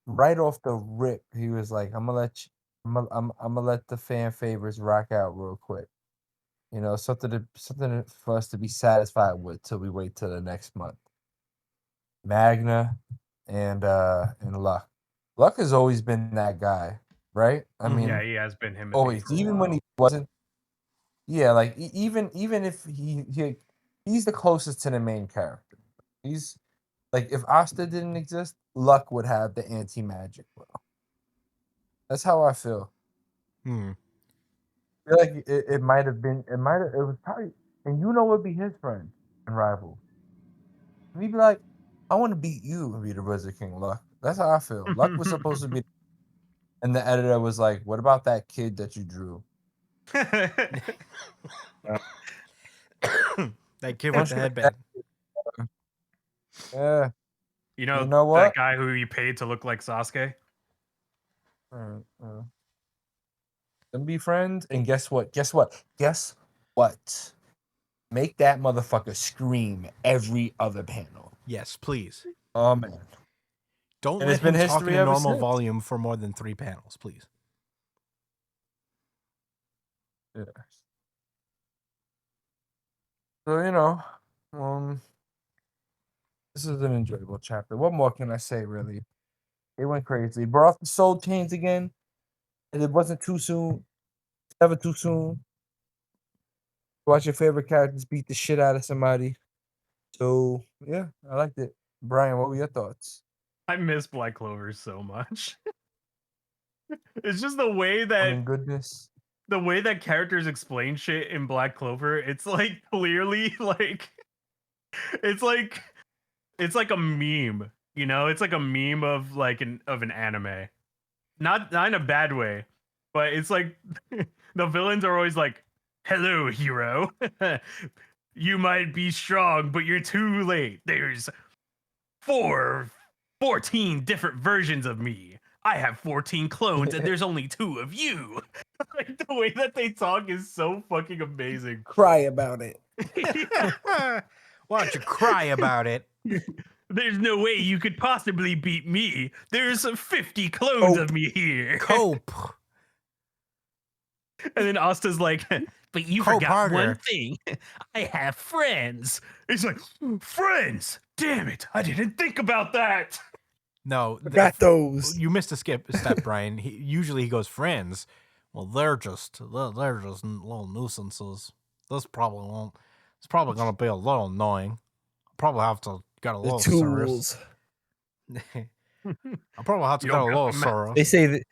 right off the rip, he was like, "I'm gonna let you, I'm gonna let the fan favorites rock out real quick. Something for us to be satisfied with till we wait till the next month." Magna and Luck. Luck has always been that guy, right? I Mhm. mean, Yeah, he has been him. always, For a even when while. he wasn't. Yeah, like even if he's the closest to the main character. He's like, if Asta didn't exist, Luck would have the anti magic, bro. That's how I feel. Hmm. I feel like it might have been, it was probably, and would be his friend and rival. And he'd be like, "I want to beat you and be the Wizard King, Luck." That's how I feel. Luck was supposed to be, and the editor was like, "What about that kid that you drew?" That kid with Don't the you make that? headband. Yeah, You you know know that what? guy who you paid to look like Sasuke? Uh, uh, Them be friends, and guess what? Guess what? Guess what? Make that motherfucker scream every other panel. Yes, please. Oh man, Don't and let it's been him talk in history a ever normal since. volume for more than 3 panels, please. Yeah. So this is an enjoyable chapter. What more can I say? Really, it went crazy. Brought off the soul chains again, and it wasn't too soon. Never too soon. Watch your favorite characters beat the shit out of somebody. So yeah, I liked it. Brian, what were your thoughts? I miss Black Clover so much. It's just the way I that mean, goodness. characters explain shit in Black Clover. It's like clearly like it's like it's like a meme, you know? It's like a meme of like an anime. Not in a bad way, but it's like the villains are always like, "Hello, hero. You might be strong, but you're too late. There's 14 different versions of me. I have 14 clones, and there's only 2 of you." Like the way that they talk is so fucking amazing. Cry about it. Why don't you cry about it? There's no way you could possibly beat me. There's 50 clones of me here. Cope. And then Asta's like, but you Cope forgot one harder. thing. I have friends. He's like, friends? Damn it. I didn't think about that. No, Got those. you missed a step, Brian. Usually he goes friends. Well, they're just little nuisances. This probably won't. It's probably gonna be a little annoying. I'll probably have to get a The little tools. service. I'll probably have to You get a don't got little the ma- service. They say that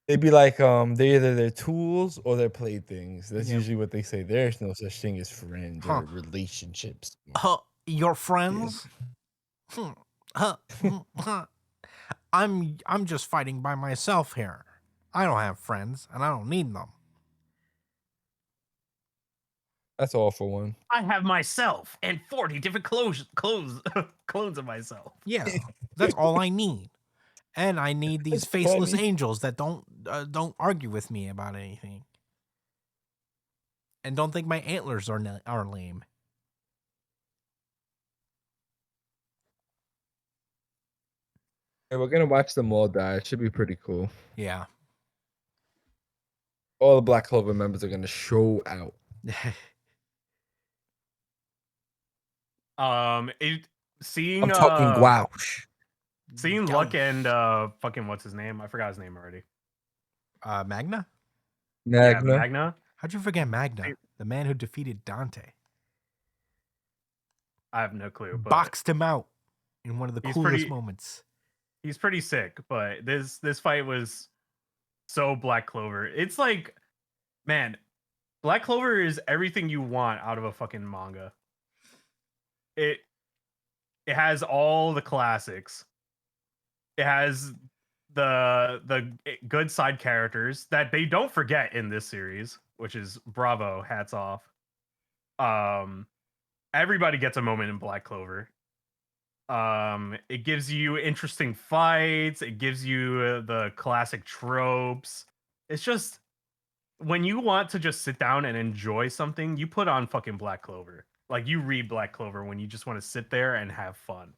they'd be like, they're either their tools or their playthings. That's Yeah. usually what they say. There's no such thing as friends Huh. or relationships. Your friends? I'm just fighting by myself here. I don't have friends, and I don't need them. That's all for one. I have myself and 40 different clones of myself. Yeah, that's all I need. And I need these That's faceless funny. angels that don't argue with me about anything, and don't think my antlers are lame. Hey, we're gonna watch them all die. It should be pretty cool. Yeah. All the Black Clover members are gonna show out. Seeing I'm talking gouache. seeing Luck and fucking what's his name? I forgot his name already. Magna? Yeah, Magna. Magna. How'd you forget Magna? The man who defeated Dante. I have no clue. But Boxed him out in one of the he's coolest pretty- moments. he's pretty sick, but this fight was so Black Clover. It's like, man, Black Clover is everything you want out of a fucking manga. It has all the classics. It has the good side characters that they don't forget in this series, which is bravo, hats off. Everybody gets a moment in Black Clover. It gives you interesting fights. It gives you the classic tropes. It's just when you want to just sit down and enjoy something, you put on fucking Black Clover. Like you read Black Clover when you just want to sit there and have fun.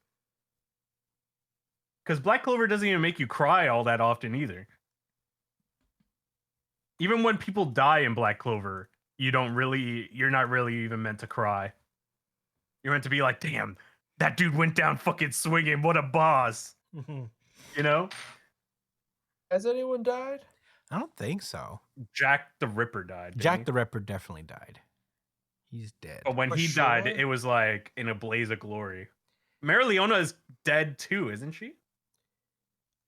Because Black Clover doesn't even make you cry all that often either. Even when people die in Black Clover, you're not really even meant to cry. You're meant to be like, damn, that dude went down fucking swinging. What a boss. You know? Has anyone died? I don't think so. Jack the Ripper died. Jack the Ripper definitely died. He's dead. But when For he died, sure? it was like in a blaze of glory. Mary Leona is dead too, isn't she?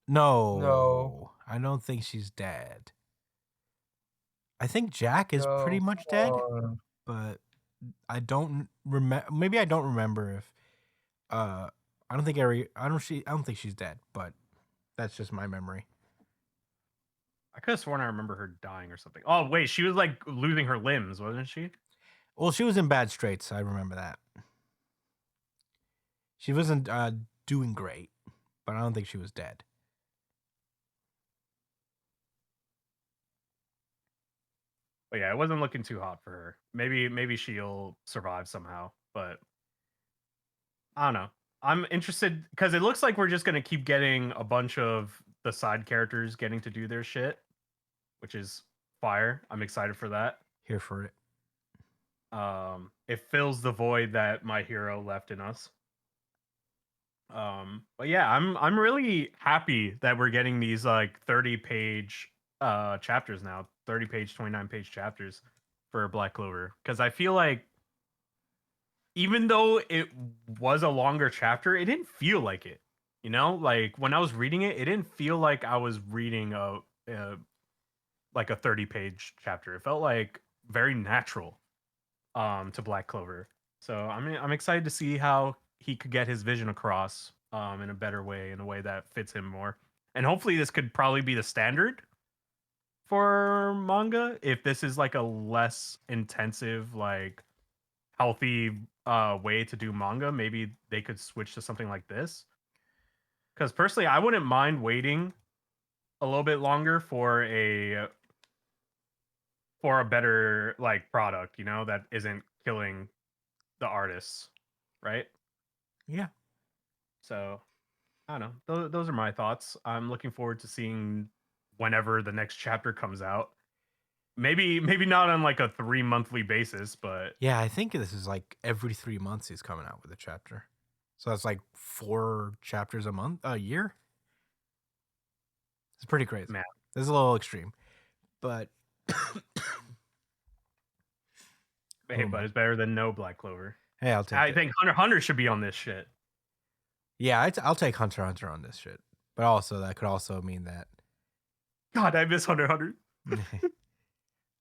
No. I don't think she's dead. I think Jack is pretty much dead, but I don't remember. Maybe I don't remember if. I don't think I don't think she's dead, but that's just my memory. I could have sworn I remember her dying or something. Oh wait, she was like losing her limbs, wasn't she? Well, she was in bad straits. I remember that. She wasn't doing great, but I don't think she was dead. But yeah, it wasn't looking too hot for her. Maybe she'll survive somehow, but I don't know. I'm interested because it looks like we're just gonna keep getting a bunch of the side characters getting to do their shit, which is fire. I'm excited for that. Here for it. It fills the void that My Hero left in us. But yeah, I'm really happy that we're getting these like 30-page chapters now, 30-page, 29-page chapters for Black Clover, because I feel like even though it was a longer chapter, it didn't feel like it. You know, like when I was reading it, it didn't feel like I was reading a like a 30-page chapter. It felt like very natural to Black Clover. So I'm excited to see how he could get his vision across in a better way, in a way that fits him more. And hopefully this could probably be the standard for manga if this is like a less intensive, like healthy way to do manga. Maybe they could switch to something like this. Because personally, I wouldn't mind waiting a little bit longer for a better like product, you know, that isn't killing the artists, right? Yeah. So I don't know. Those are my thoughts. I'm looking forward to seeing whenever the next chapter comes out. Maybe not on like a 3 monthly basis, but Yeah, I think this is like every 3 months he's coming out with a chapter. So that's like 4 chapters a year. It's pretty crazy. man, This is a little extreme, but hey, but it's better than no Black Clover. hey, I'll take I it. think Hunter should be on this shit. Yeah, I'll take Hunter x Hunter on this shit. But also, that could also mean that God, I miss Hunter x Hunter.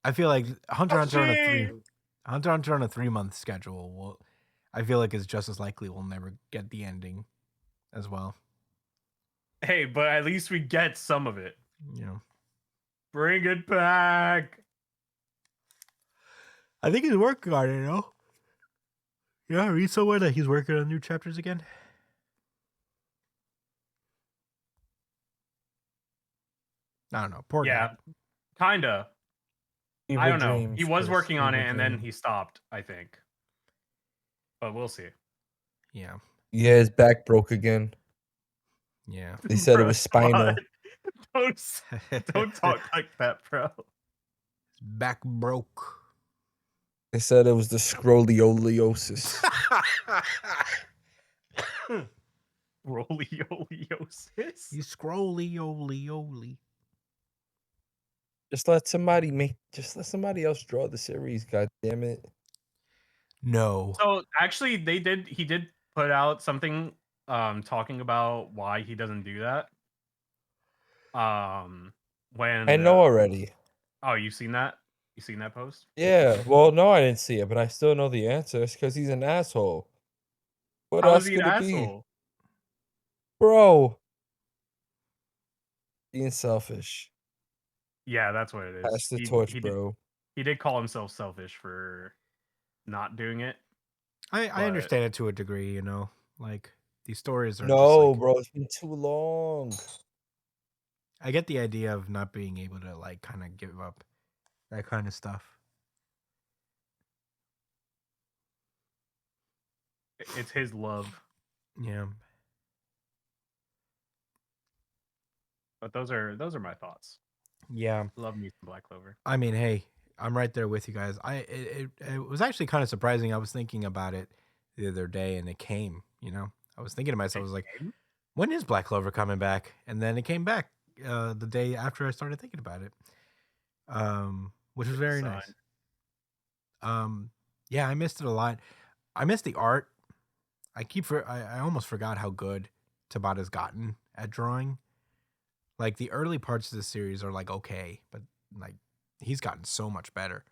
I feel like Hunter x Hunter Shit. Hunter x Hunter on a 3-month schedule will, I feel like, is just as likely we'll never get the ending as well. Hey, but at least we get some of it. You know, Bring it back. I think he's working on it. You know, yeah. I read somewhere that he's working on new chapters again. I don't know. Poor Yeah, guy. kinda. Fever I don't know. dreams, He was Chris, working on it fever and then dreams. he stopped, I think. But we'll see. Yeah, Yeah, his back broke again. yeah. They said it Bro, was spinal. don't talk like that, bro. Back broke. They said it was the scroliosis. Rolioiosis. You scrolly oly. Just let somebody else draw the series, god damn it. No. So actually he did put out something talking about why he doesn't do that. When I know already. Oh, you seen that? You seen that post? Yeah, well, no, I didn't see it, but I still know the answer. It's because he's an asshole. What How is else he an could it be? asshole? Bro. Being selfish. Yeah, that's what it is. Pass the torch, He bro. did call himself selfish for not doing it. I But- understand it to a degree, you know. Like, these stories are just No, like, bro, it's been too long. I get the idea of not being able to, like, kind of give up that kind of stuff. It's his love. Yeah. But those are my thoughts. Yeah. Love me some Black Clover. I mean, hey, I'm right there with you guys. It was actually kind of surprising. I was thinking about it the other day, and it came. You know, I was thinking to myself, I was like, when is Black Clover coming back? And then it came back the day after I started thinking about it, which was very nice. Yeah, I missed it a lot. I missed the art. I almost forgot how good Tabata's gotten at drawing. Like, the early parts of the series are like okay, but like he's gotten so much better.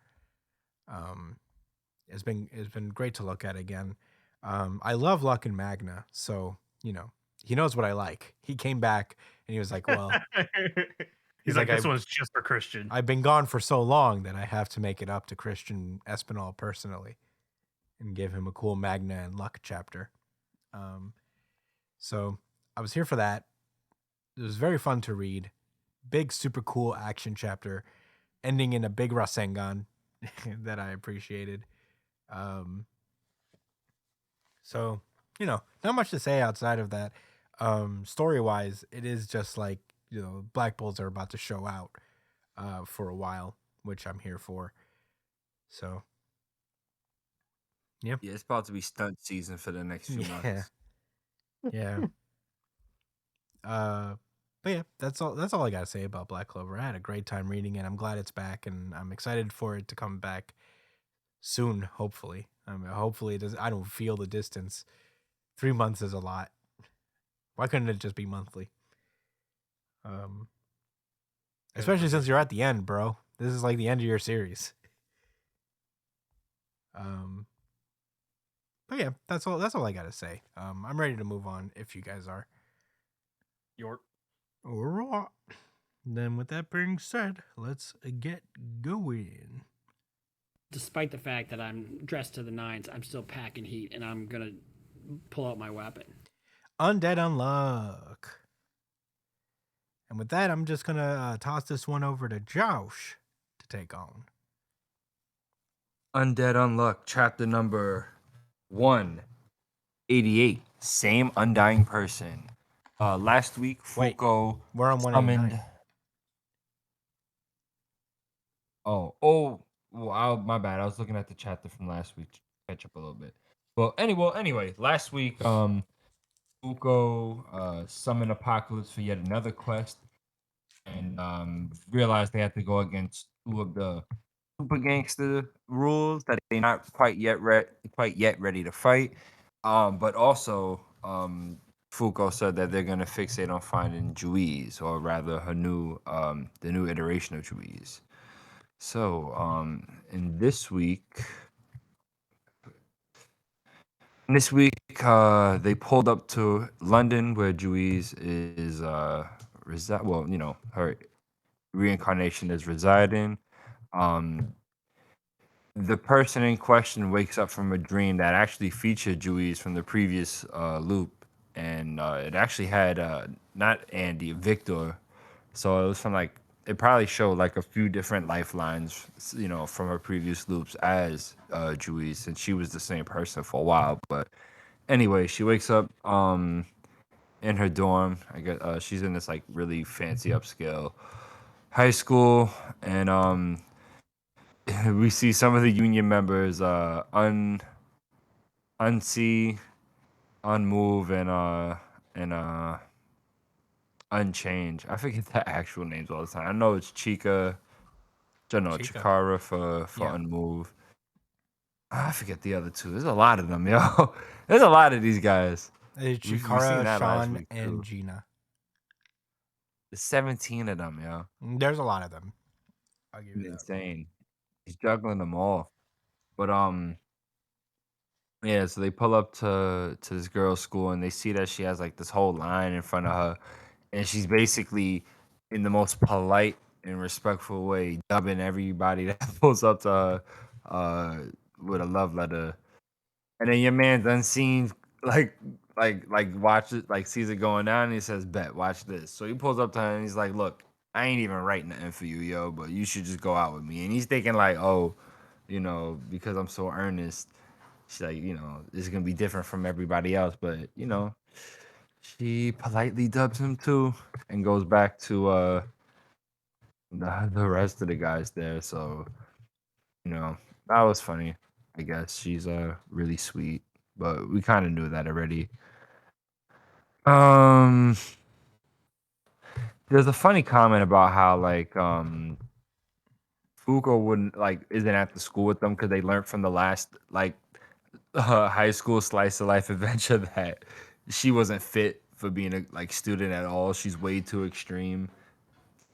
It's been great to look at again. I love Luck and Magna, so you know he knows what I like. He came back and he was like, "Well," he's like, this "I- one's just for Christian. I've been gone for so long that I have to make it up to Christian Espinal personally, and give him a cool Magna and Luck chapter." So I was here for that. It was very fun to read. Big, super cool action chapter, ending in a big Rasengan that I appreciated. So, you know, not much to say outside of that. Story-wise, it is just like, you know, Black Bulls are about to show out for a while, which I'm here for. So, Yeah, it's about to be stunt season for the next few months. Yeah. But yeah, that's all I gotta say about Black Clover. I had a great time reading it. I'm glad it's back, and I'm excited for it to come back soon, hopefully. I mean, hopefully it does. I don't feel the distance. 3 months is a lot. Why couldn't it just be monthly? Especially since you're at the end, bro. This is like the end of your series. But yeah, that's all. That's all I gotta say. I'm ready to move on. If you guys are. York. All right. Then, with that being said, let's get going. Despite the fact that I'm dressed to the nines, I'm still packing heat, and I'm gonna pull out my weapon. Undead Unluck. And with that, I'm just gonna toss this one over to Josh to take on. Undead Unluck, chapter number 188. Same undying person. Last week, Wait, Fuko we're on summoned. 189. Oh, well, my bad. I was looking at the chapter from last week to catch up a little bit. Well, anyway, last week, Fuko summoned Apocalypse for yet another quest, and realized they had to go against two of the super gangster rules that they're not quite yet ready to fight. But also, Fuko said that they're gonna fixate on finding Juiz, or rather, her new the new iteration of Juiz. So, in this week, they pulled up to London, where Juiz is well, her reincarnation is residing. The person in question wakes up from a dream that actually featured Juiz from the previous loop, and it actually had not Andy, Victor. So it was from like, it probably showed like a few different lifelines, from her previous loops as Juiz, since she was the same person for a while. But anyway, she wakes up in her dorm. I guess she's in this like really fancy upscale high school, and we see some of the union members unsee, unmove, and unchange. I forget the actual names all the time. I know it's Chica. I know Chica. Chikara for Yeah. unmove. I forget the other two. There's a lot of them, yo. There's a lot of these guys. It's We've seen Chikara, that last Sean, week, and too. Gina. There's 17 of them, yo. There's a lot of them. I'll give you that. Insane. He's juggling them all. But yeah, so they pull up to this girl's school, and they see that she has like this whole line in front of her, and she's basically, in the most polite and respectful way, dubbing everybody that pulls up to her with a love letter. And then your man's unseen, like watches, like sees it going down, and he says, "Bet, watch this." So he pulls up to her, and he's like, "Look, I ain't even writing nothing for you, yo, but you should just go out with me." And he's thinking like, "Oh, because I'm so earnest, she's like, this is gonna be different from everybody else." But she politely dubs him too, and goes back to the rest of the guys there. So that was funny. I guess she's really sweet, but we kind of knew that already. There's a funny comment about how like Fuko wouldn't isn't at the school with them because they learned from the last high school slice of life adventure that she wasn't fit for being a student at all. She's way too extreme.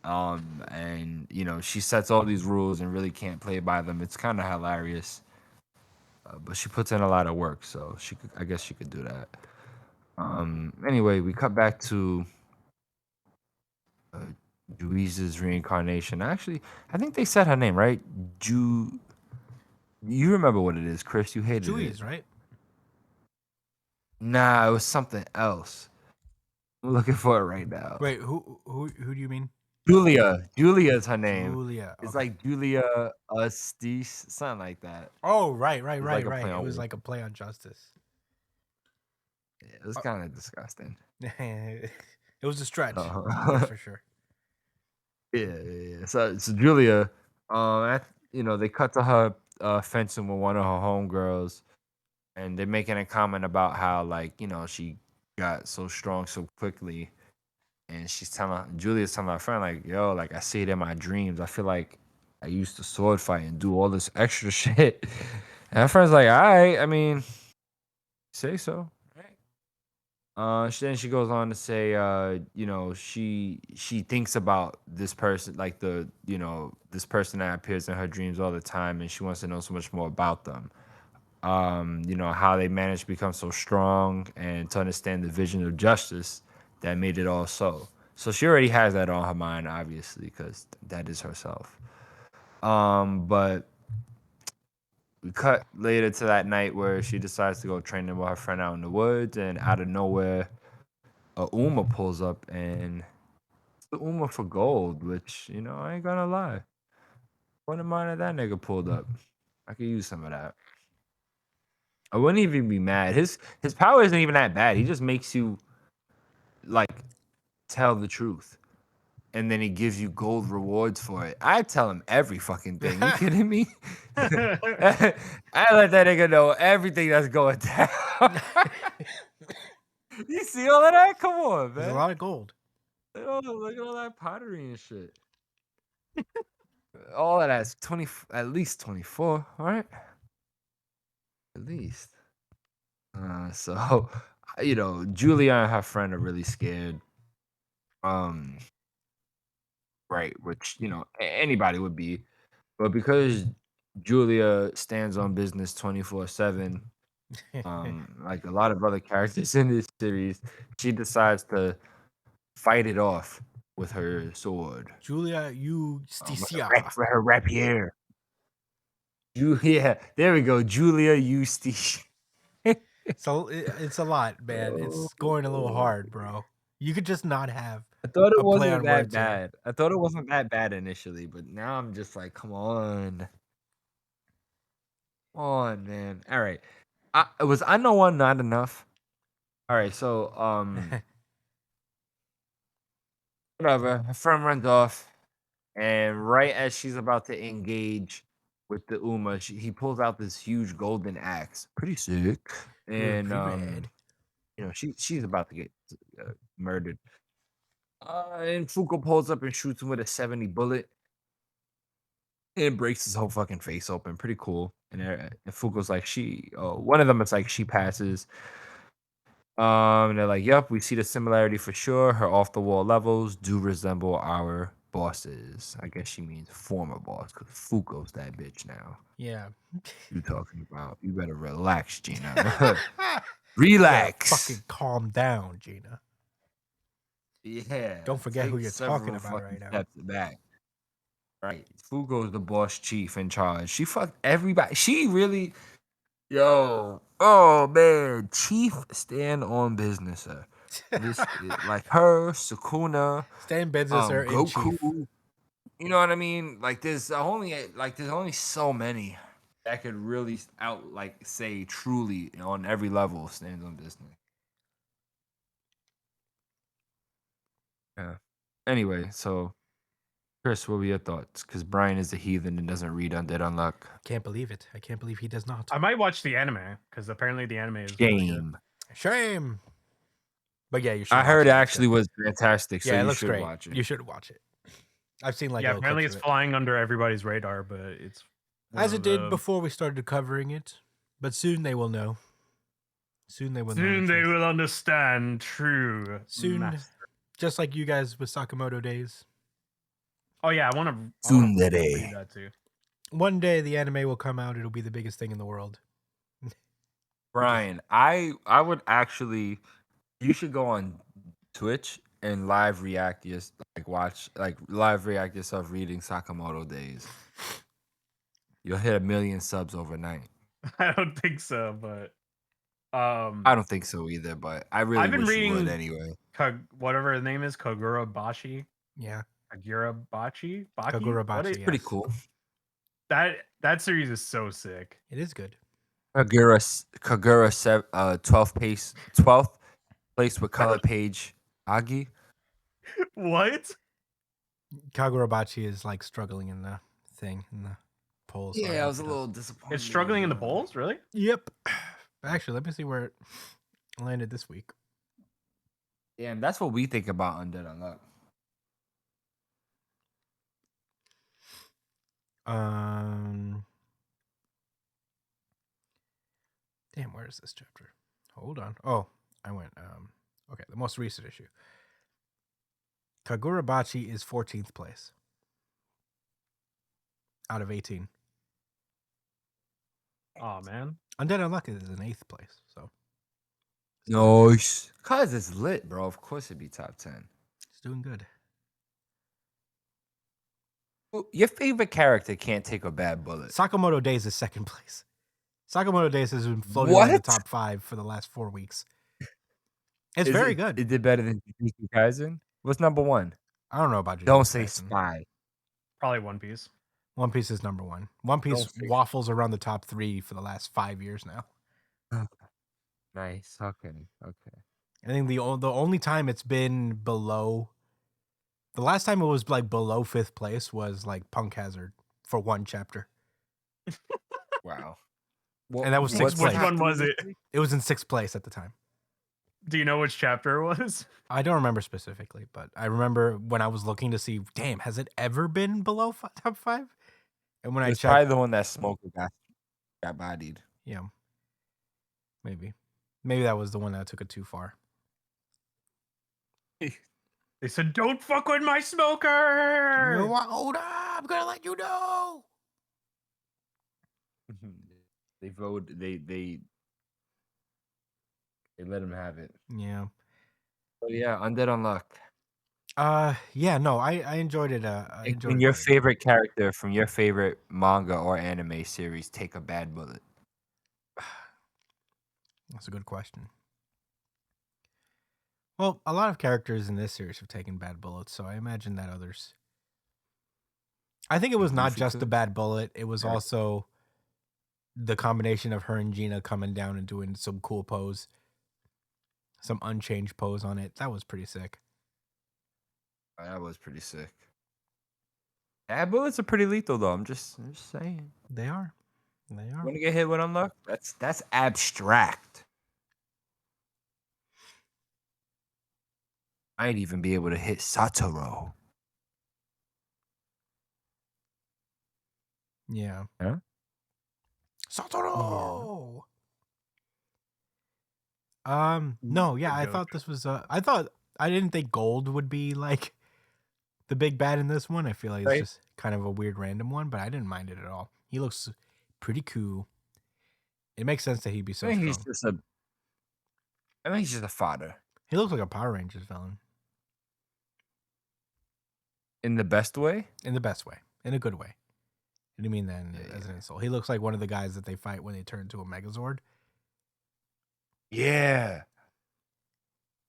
And she sets all these rules and really can't play by them. It's kind of hilarious. But she puts in a lot of work, so I guess she could do that. Anyway, we cut back to Juiz's reincarnation. Actually, I think they said her name, right? You remember what it is, Chris? You hated Juiz, it. right? Nah, it was something else. I'm looking for it right now. Wait, who do you mean? Julia. Julia's her name. Julia. It's okay. like Julia Estes, something like that. Oh, right. like a Right. play It on was words. like a play on justice. Yeah, it was kind of disgusting. It was a stretch. Uh-huh. That's for sure. Yeah. So Julia, they cut to her fencing with one of her homegirls, and they're making a comment about how she got so strong so quickly, and Julia's telling her friend like, "Yo, like I see it in my dreams. I feel like I used to sword fight and do all this extra shit." And her friend's like, all right, I mean, say so. Then she goes on to say, she thinks about this person, like this person that appears in her dreams all the time, and she wants to know so much more about them. How they managed to become so strong and to understand the vision of justice that made it all so. So she already has that on her mind, obviously, because that is herself. But we cut later to that night where she decides to go training with her friend out in the woods, and out of nowhere, a Uma pulls up, and it's the Uma for gold, which, I ain't gonna lie. Wouldn't mind if that nigga pulled up. I could use some of that. I wouldn't even be mad. His power isn't even that bad. He just makes you like tell the truth. And then he gives you gold rewards for it. I tell him every fucking thing. You kidding me? I let that nigga know everything that's going down. You see all of that? Come on, There's a man. lot of gold. Look at all that pottery and shit. All of that's at least 24, all right? At least. So, Julia and her friend are really scared. Right, which, anybody would be. But because Julia stands on business 24/7, like a lot of other characters in this series, she decides to fight it off with her sword. Julia With Justicia. her rapier. Yeah, there we go. Julia Eustace. So it's a lot, man. It's going a little hard, bro. You could just not have I thought it a play wasn't on that words here. bad. I thought it wasn't that bad initially, but now I'm just like, come on. Come on, man. All right. I know one not enough. All right, so whatever. Her friend runs off, and right as she's about to engage with the Uma, he pulls out this huge golden axe. Pretty sick. And Pretty rad. she's about to get murdered. And Fuko pulls up and shoots him with a 70 bullet. And breaks his whole fucking face open. Pretty cool. And Fuko's like, one of them is like, she passes. And they're like, yep, we see the similarity for sure. Her off the wall levels do resemble our bosses. I guess she means former boss, because Fuko's that bitch now. Yeah. You talking about? You better relax, Gina. You gotta Relax. fucking calm down, Gina. Yeah. Don't forget who take you're several talking about right fucking now. Steps back. Right. Fugo's the boss chief in charge. She fucked everybody. She really, yo, oh man, chief stand on business, sir. This like her, Sukuna, Stand business in Goku. chief. You know what I mean? Like there's only so many that could really say truly on every level stands on business. Yeah. Anyway, so Chris, what were your thoughts? Because Brian is a heathen and doesn't read Undead Unluck. Can't believe it. I can't believe he does not. I might watch the anime because apparently the anime is really good. Shame. Shame. But yeah, you should. I watch heard it it actually was fantastic, so Yeah, it you looks should great. watch it. You should watch it. I've seen like Yeah, little apparently clips it's of it. flying under everybody's radar, but it's As it did before we started covering it. But soon they will know. Soon they will know. Soon the they truth. will understand true. Soon, master. just like you guys with Sakamoto Days. Oh yeah, I want to Tsundere. read that too. One day the anime will come out. It'll be the biggest thing in the world. Brian, I would actually. You should go on Twitch and live react live react yourself reading Sakamoto Days. You'll hit 1 million subs overnight. I don't think so, but I don't think so either, but I really I've been wish you would reading anyway. whatever his name is, Kagura Bashi. Yeah. Kagura Bachi? Baki? Kagurabachi, What is- yes. Pretty cool. That series is so sick. It is good. Kagura 12th place with color page Agi. What? Kagurabachi is like struggling in the polls. Yeah, I was a little disappointed. It's struggling in the polls, really? Yep. Actually, let me see where it landed this week. Damn, that's what we think about Undead Unluck. Damn, where is this chapter? Hold on. Oh, I went. Okay, the most recent issue. Kagurabachi is 14th place out of 18. Oh man. Undead Unluck is in 8th place. So Nice. Cause it's lit, bro. Of course it'd be top 10. it's doing good. Your favorite character can't take a bad bullet. Sakamoto Days is 2nd place. Sakamoto Days has been floating around the What? top 5 for the last 4 weeks. It's Is very it, good. It did better than Jujutsu Kaisen. What's number one? I don't know about Don't Jujutsu say Kaisen. Spy. Probably One Piece. One Piece is number 1. One Piece Don't say- waffles around the top 3 for the last 5 years now. Nice. Okay. I think the only time it's been below, the last time it was like below 5th place was like Punk Hazard for one chapter. Wow. And that was what's 6th place. Which one was it? It was in 6th place at the time. Do you know which chapter it was? I don't remember specifically, but I remember when I was looking to see, damn, has it ever been below top 5? And when I It's checked, probably the one that Smoker got bodied. yeah, maybe that was the one that took it too far. They said, "Don't fuck with my smoker." Hold up, I'm gonna let you know. They voted. They let him have it. Yeah. Oh yeah, Undead Unluck. Yeah, no, I enjoyed it. I enjoyed When it your quite a bit. favorite character from your favorite manga or anime series take a bad bullet. That's a good question. Well, a lot of characters in this series have taken bad bullets, so I imagine that others. I think it was not Goofy just the could. bad bullet; it was Yeah. also the combination of her and Gina coming down and doing some cool pose, some unchanged pose on it. That was pretty sick. That was pretty sick. Bad bullets are pretty lethal though. I'm just saying. They are. They are. Want to get hit with Unluck? That's abstract. I'd even be able to hit Satoru. Yeah. Huh? Satoru. No, yeah, I joke. thought this was I didn't think Gold would be like the big bad in this one. I feel like it's Right. just kind of a weird random one, but I didn't mind it at all. He looks pretty cool. It makes sense that he'd be so I think strong. he's just a. I think he's just a fodder. He looks like a Power Rangers villain In the best way. in the best way, in a good way. I didn't mean that as an insult. He looks like one of the guys that they fight when they turn into a Megazord. Yeah.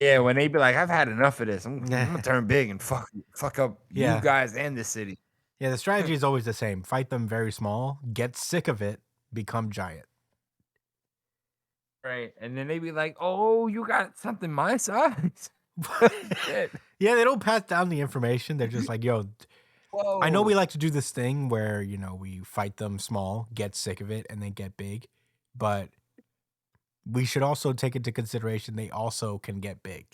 Yeah, when they be like, I've had enough of this. I'm gonna turn big and fuck up Yeah. you guys and the city. Yeah, the strategy is always the same. Fight them very small, get sick of it, become giant. Right. And then they be like, oh, you got something my size. Shit. Yeah, they don't pass down the information. They're just like, yo, Whoa. I know we like to do this thing where, we fight them small, get sick of it, and then get big. But we should also take into consideration they also can get big.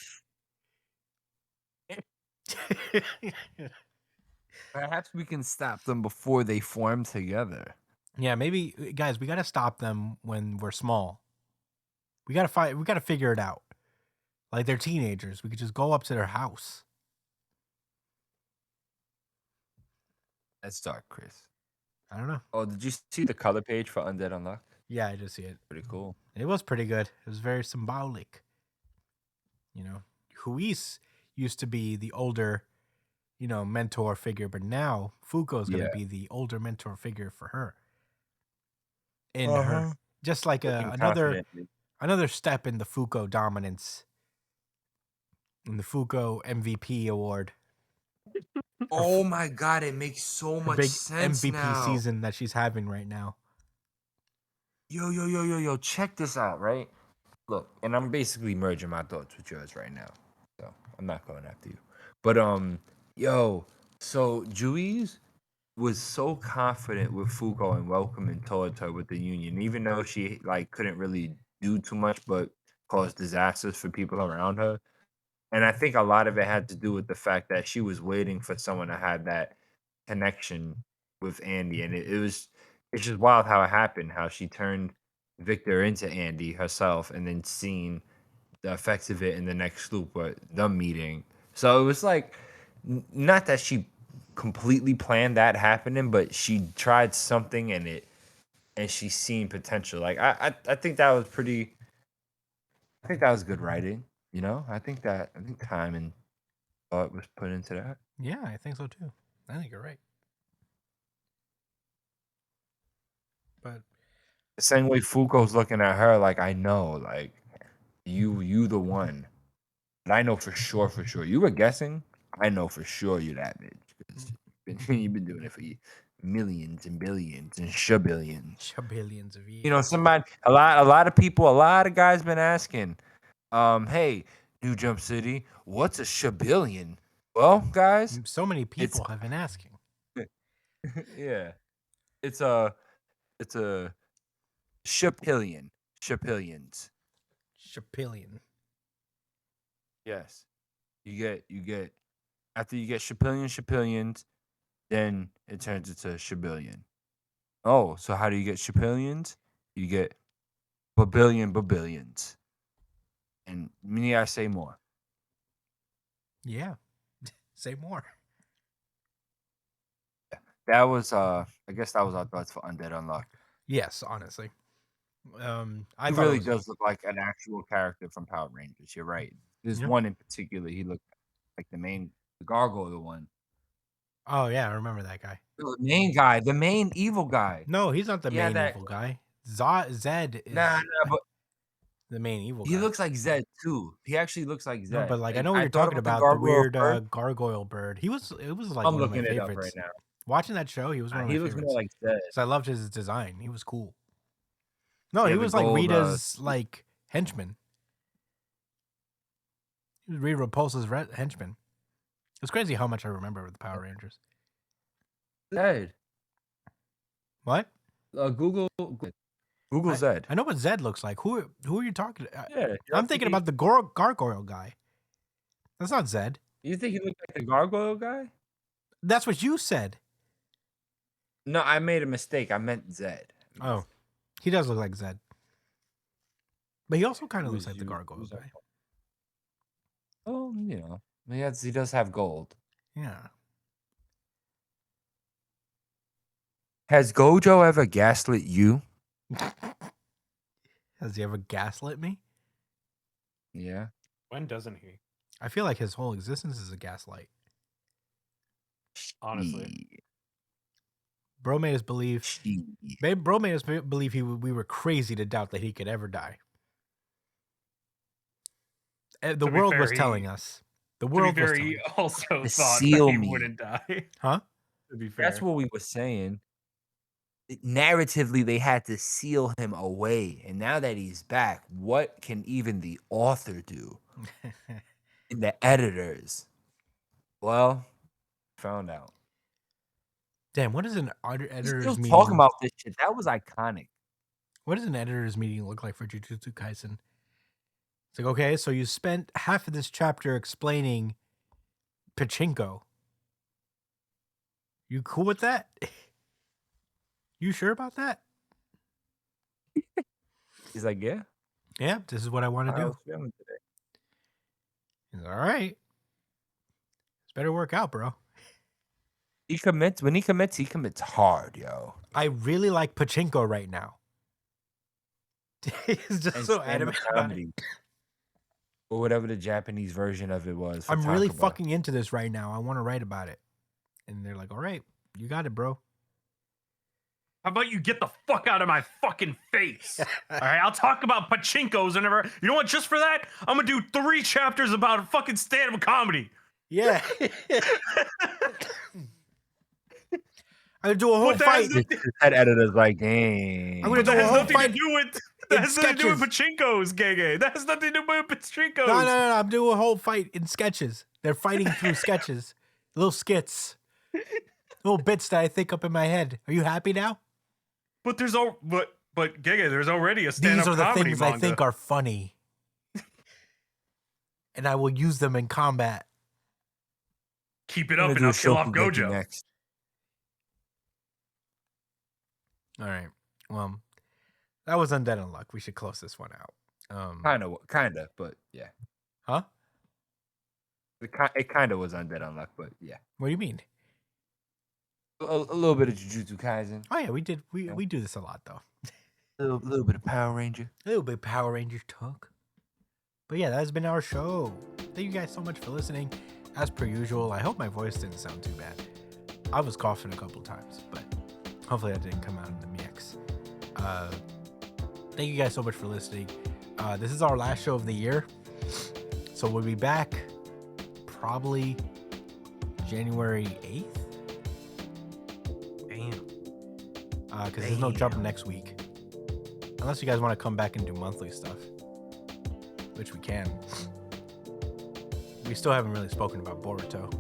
Perhaps we can stop them before they form together. Yeah, maybe, guys, we got to stop them when we're small. We got to fight. We got to figure it out. Like they're teenagers. We could just go up to their house. That's dark, Chris. I don't know. Oh, did you see the color page for Undead Unluck? Yeah, I just see it. Pretty cool. It was pretty good. It was very symbolic. Huis used to be the older, mentor figure, but now Fuko's going to Yeah. be the older mentor figure for her. In her, just like Looking another confidently. step in the Fuko dominance, in the Fuko MVP award, Oh my god, it makes so her much big sense MVP now. season that she's having right now. Yo, check this out, right? Look, and I'm basically merging my thoughts with yours right now. So I'm not going after you. But so Juiz was so confident with Fuko and welcoming towards her with the union, even though she couldn't really do too much but cause disasters for people around her. And I think a lot of it had to do with the fact that she was waiting for someone to have that connection with Andy. And it's just wild how it happened, how she turned Victor into Andy herself, and then seeing the effects of it in the next loop, but them meeting. So it was like, not that she completely planned that happening, but she tried something and she's seen potential. Like I think that was pretty. I think that was good writing. You know, I think time and thought was put into that. Yeah, I think so too. I think you're right. But The same way Fuko's looking at her, like I know, like you the one. But I know for sure. You were guessing. I know for sure you're that bitch because you've been doing it for millions and billions and shabillions. billions of years. You know, a lot of people, a lot of guys been asking, hey, New Jump City, what's a shabillion? Well, guys, So many it's people have been asking. yeah, it's a shapillion, shapillions. Shapillion. Yes, you get after you get shapillions, then it turns into shabillion. Oh, so how do you get shapillions? You get babillions. And may I say more? Yeah. Say more. That was I guess that was our thoughts for Undead Unluck. Yes, honestly. I He thought really it was, does look like an actual character from Power Rangers. You're right. There's Yeah. one in particular. He looked like the gargoyle one. Oh yeah, I remember that guy. The main guy, the main evil guy. No, he's not the Yeah, main that evil guy. Zed is nah, but the main evil he guy. looks like Zed too. He actually looks like Zed. No, but like I And know what I you're thought talking the about, the gargoyle weird first. gargoyle bird. It was like I'm one of my looking it up favorites. right now. Watching that show, he was one of my He looks favorites. more like Zed. So I loved his design. He was cool. No, Yeah, he the was like gold, Rita's like henchman. He was Rita Repulsa's henchman. It's crazy how much I remember with the Power Rangers. Zed. What? Google Zed. I know what Zed looks like. Who are you talking? Yeah, I'm thinking about the gargoyle guy. That's not Zed. You think he looked like the gargoyle guy? That's what you said. No, I made a mistake. I meant Zed. Oh, he does look like Zed, but he also kind of looks Who's like the you- gargoyle who's that? guy. Oh, he does have gold. Yeah. Has Gojo ever gaslit you? Has he ever gaslit me? Yeah. When doesn't he? I feel like his whole existence is a gaslight. Honestly. Bro made us believe. She. Bro made us believe we were crazy to doubt that he could ever die. The To be world fair, was he- telling us. The To be world was fair, telling he us. also To thought seal that he me. wouldn't die. Huh? To be fair. That's what we were saying. Narratively, they had to seal him away. And now that he's back, what can even the author do? And the editors? Well, found out. Damn, what does an We're editor's still meeting? talking about this shit. That was iconic. What does an editor's meeting look like for Jujutsu Kaisen? It's like, okay, so you spent half of this chapter explaining pachinko. You cool with that? You sure about that? He's like, yeah. Yeah, this is what I want to I do. was feeling today. He's all right. This better work out, bro. He commits. When he commits hard, yo. I really like pachinko right now. He's just And so stand-up adamant about it. comedy. Or whatever the Japanese version of it was. for I'm really Takaba. fucking into this right now. I want to write about it. And they're like, all right, you got it, bro. How about you get the fuck out of my fucking face? All right, I'll talk about pachinkos whenever. You know what? Just for that, I'm gonna do 3 chapters about fucking stand-up comedy. Yeah. I'm going to do a whole What that fight. has His head editor's like, dang. I'm gonna do That a has whole nothing to fight. do with. in That has nothing to do with sketches. pachinkos, Gege. That has nothing to do with pachinkos. No. I'm doing a whole fight in sketches. They're fighting through sketches. Little skits. Little bits that I think up in my head. Are you happy now? But Gege, there's already a stand-up These are the comedy things manga. I think are funny. And I will use them in combat. Keep it I'm up gonna and do I'll a kill off Shokugeki Gojo. next. All right. Well, That was Undead Unluck. We should close this one out. Kind of, but yeah. Huh? It kind of was Undead Unluck, but yeah. What do you mean? A little bit of Jujutsu Kaisen. Oh yeah, we did. We do this a lot though. A little bit of Power Ranger. A little bit of Power Rangers talk. But yeah, that has been our show. Thank you guys so much for listening. As per usual, I hope my voice didn't sound too bad. I was coughing a couple times, but hopefully that didn't come out in the mix. Thank you guys so much for listening. This is our last show of the year. So we'll be back probably January 8th. Damn. Because there's no jump next week. Unless you guys want to come back and do monthly stuff. Which we can. We still haven't really spoken about Boruto.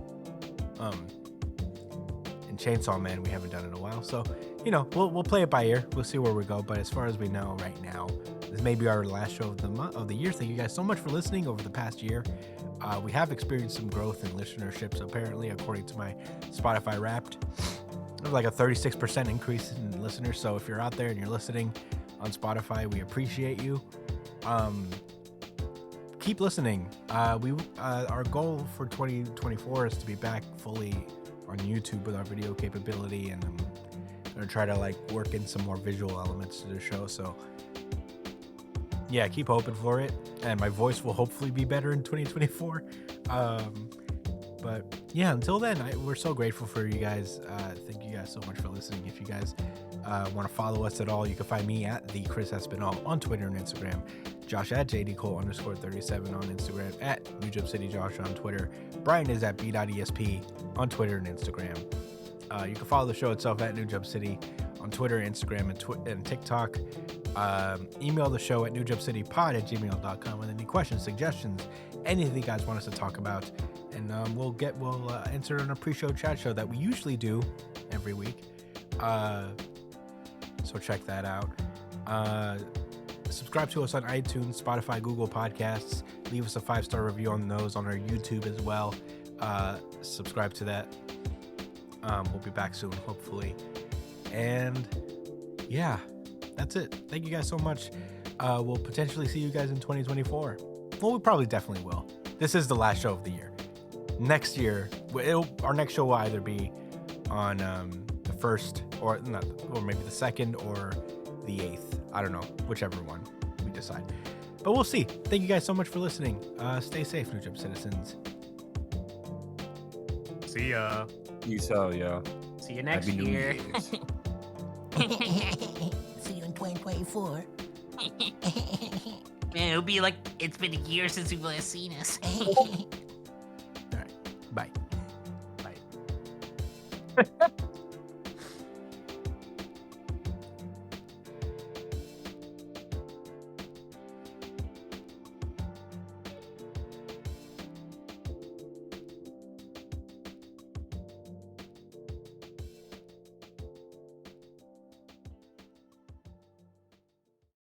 And Chainsaw Man we haven't done in a while. So, you know, we'll play it by ear. We'll see where we go. But as far as we know right now, this may be our last show of the year. Thank you guys so much for listening over the past year. We have experienced some growth in listenerships, apparently, according to my Spotify Wrapped. There's like a 36% increase in listeners. So if you're out there and you're listening on Spotify, we appreciate you. Keep listening. Our goal for 2024 is to be back fully on YouTube with our video capability, and I'm gonna try to like work in some more visual elements to the show. So yeah, keep hoping for it, and my voice will hopefully be better in 2024. But yeah, until then, we're so grateful for you guys. Thank you guys so much for listening. If you guys want to follow us at all, you can find me at the Chris Espinal on Twitter and Instagram. Josh at JDCole_37 on Instagram, at New Jump City Josh on Twitter. Brian is at B.ESP on Twitter and Instagram. You can follow the show itself at New Jump City on Twitter, Instagram, and TikTok. Email the show at newjumpcitypod@gmail.com with any questions, suggestions, anything you guys want us to talk about. And we'll answer in a pre-show chat show that we usually do every week. So check that out. Subscribe to us on iTunes, Spotify, Google Podcasts. Leave us a 5-star review on those on our YouTube as well. Subscribe to that. We'll be back soon, hopefully. And yeah, that's it. Thank you guys so much. We'll potentially see you guys in 2024. Well, we probably definitely will. This is the last show of the year. Next year, our next show will either be on the 1st or maybe the 2nd or the 8th. I don't know, whichever one we decide. But we'll see. Thank you guys so much for listening. Stay safe, New Jump citizens. See ya. You so, yo. See you next Happy New year. Year's. See you in 2024. Man, it'll be like it's been a year since we've last seen us.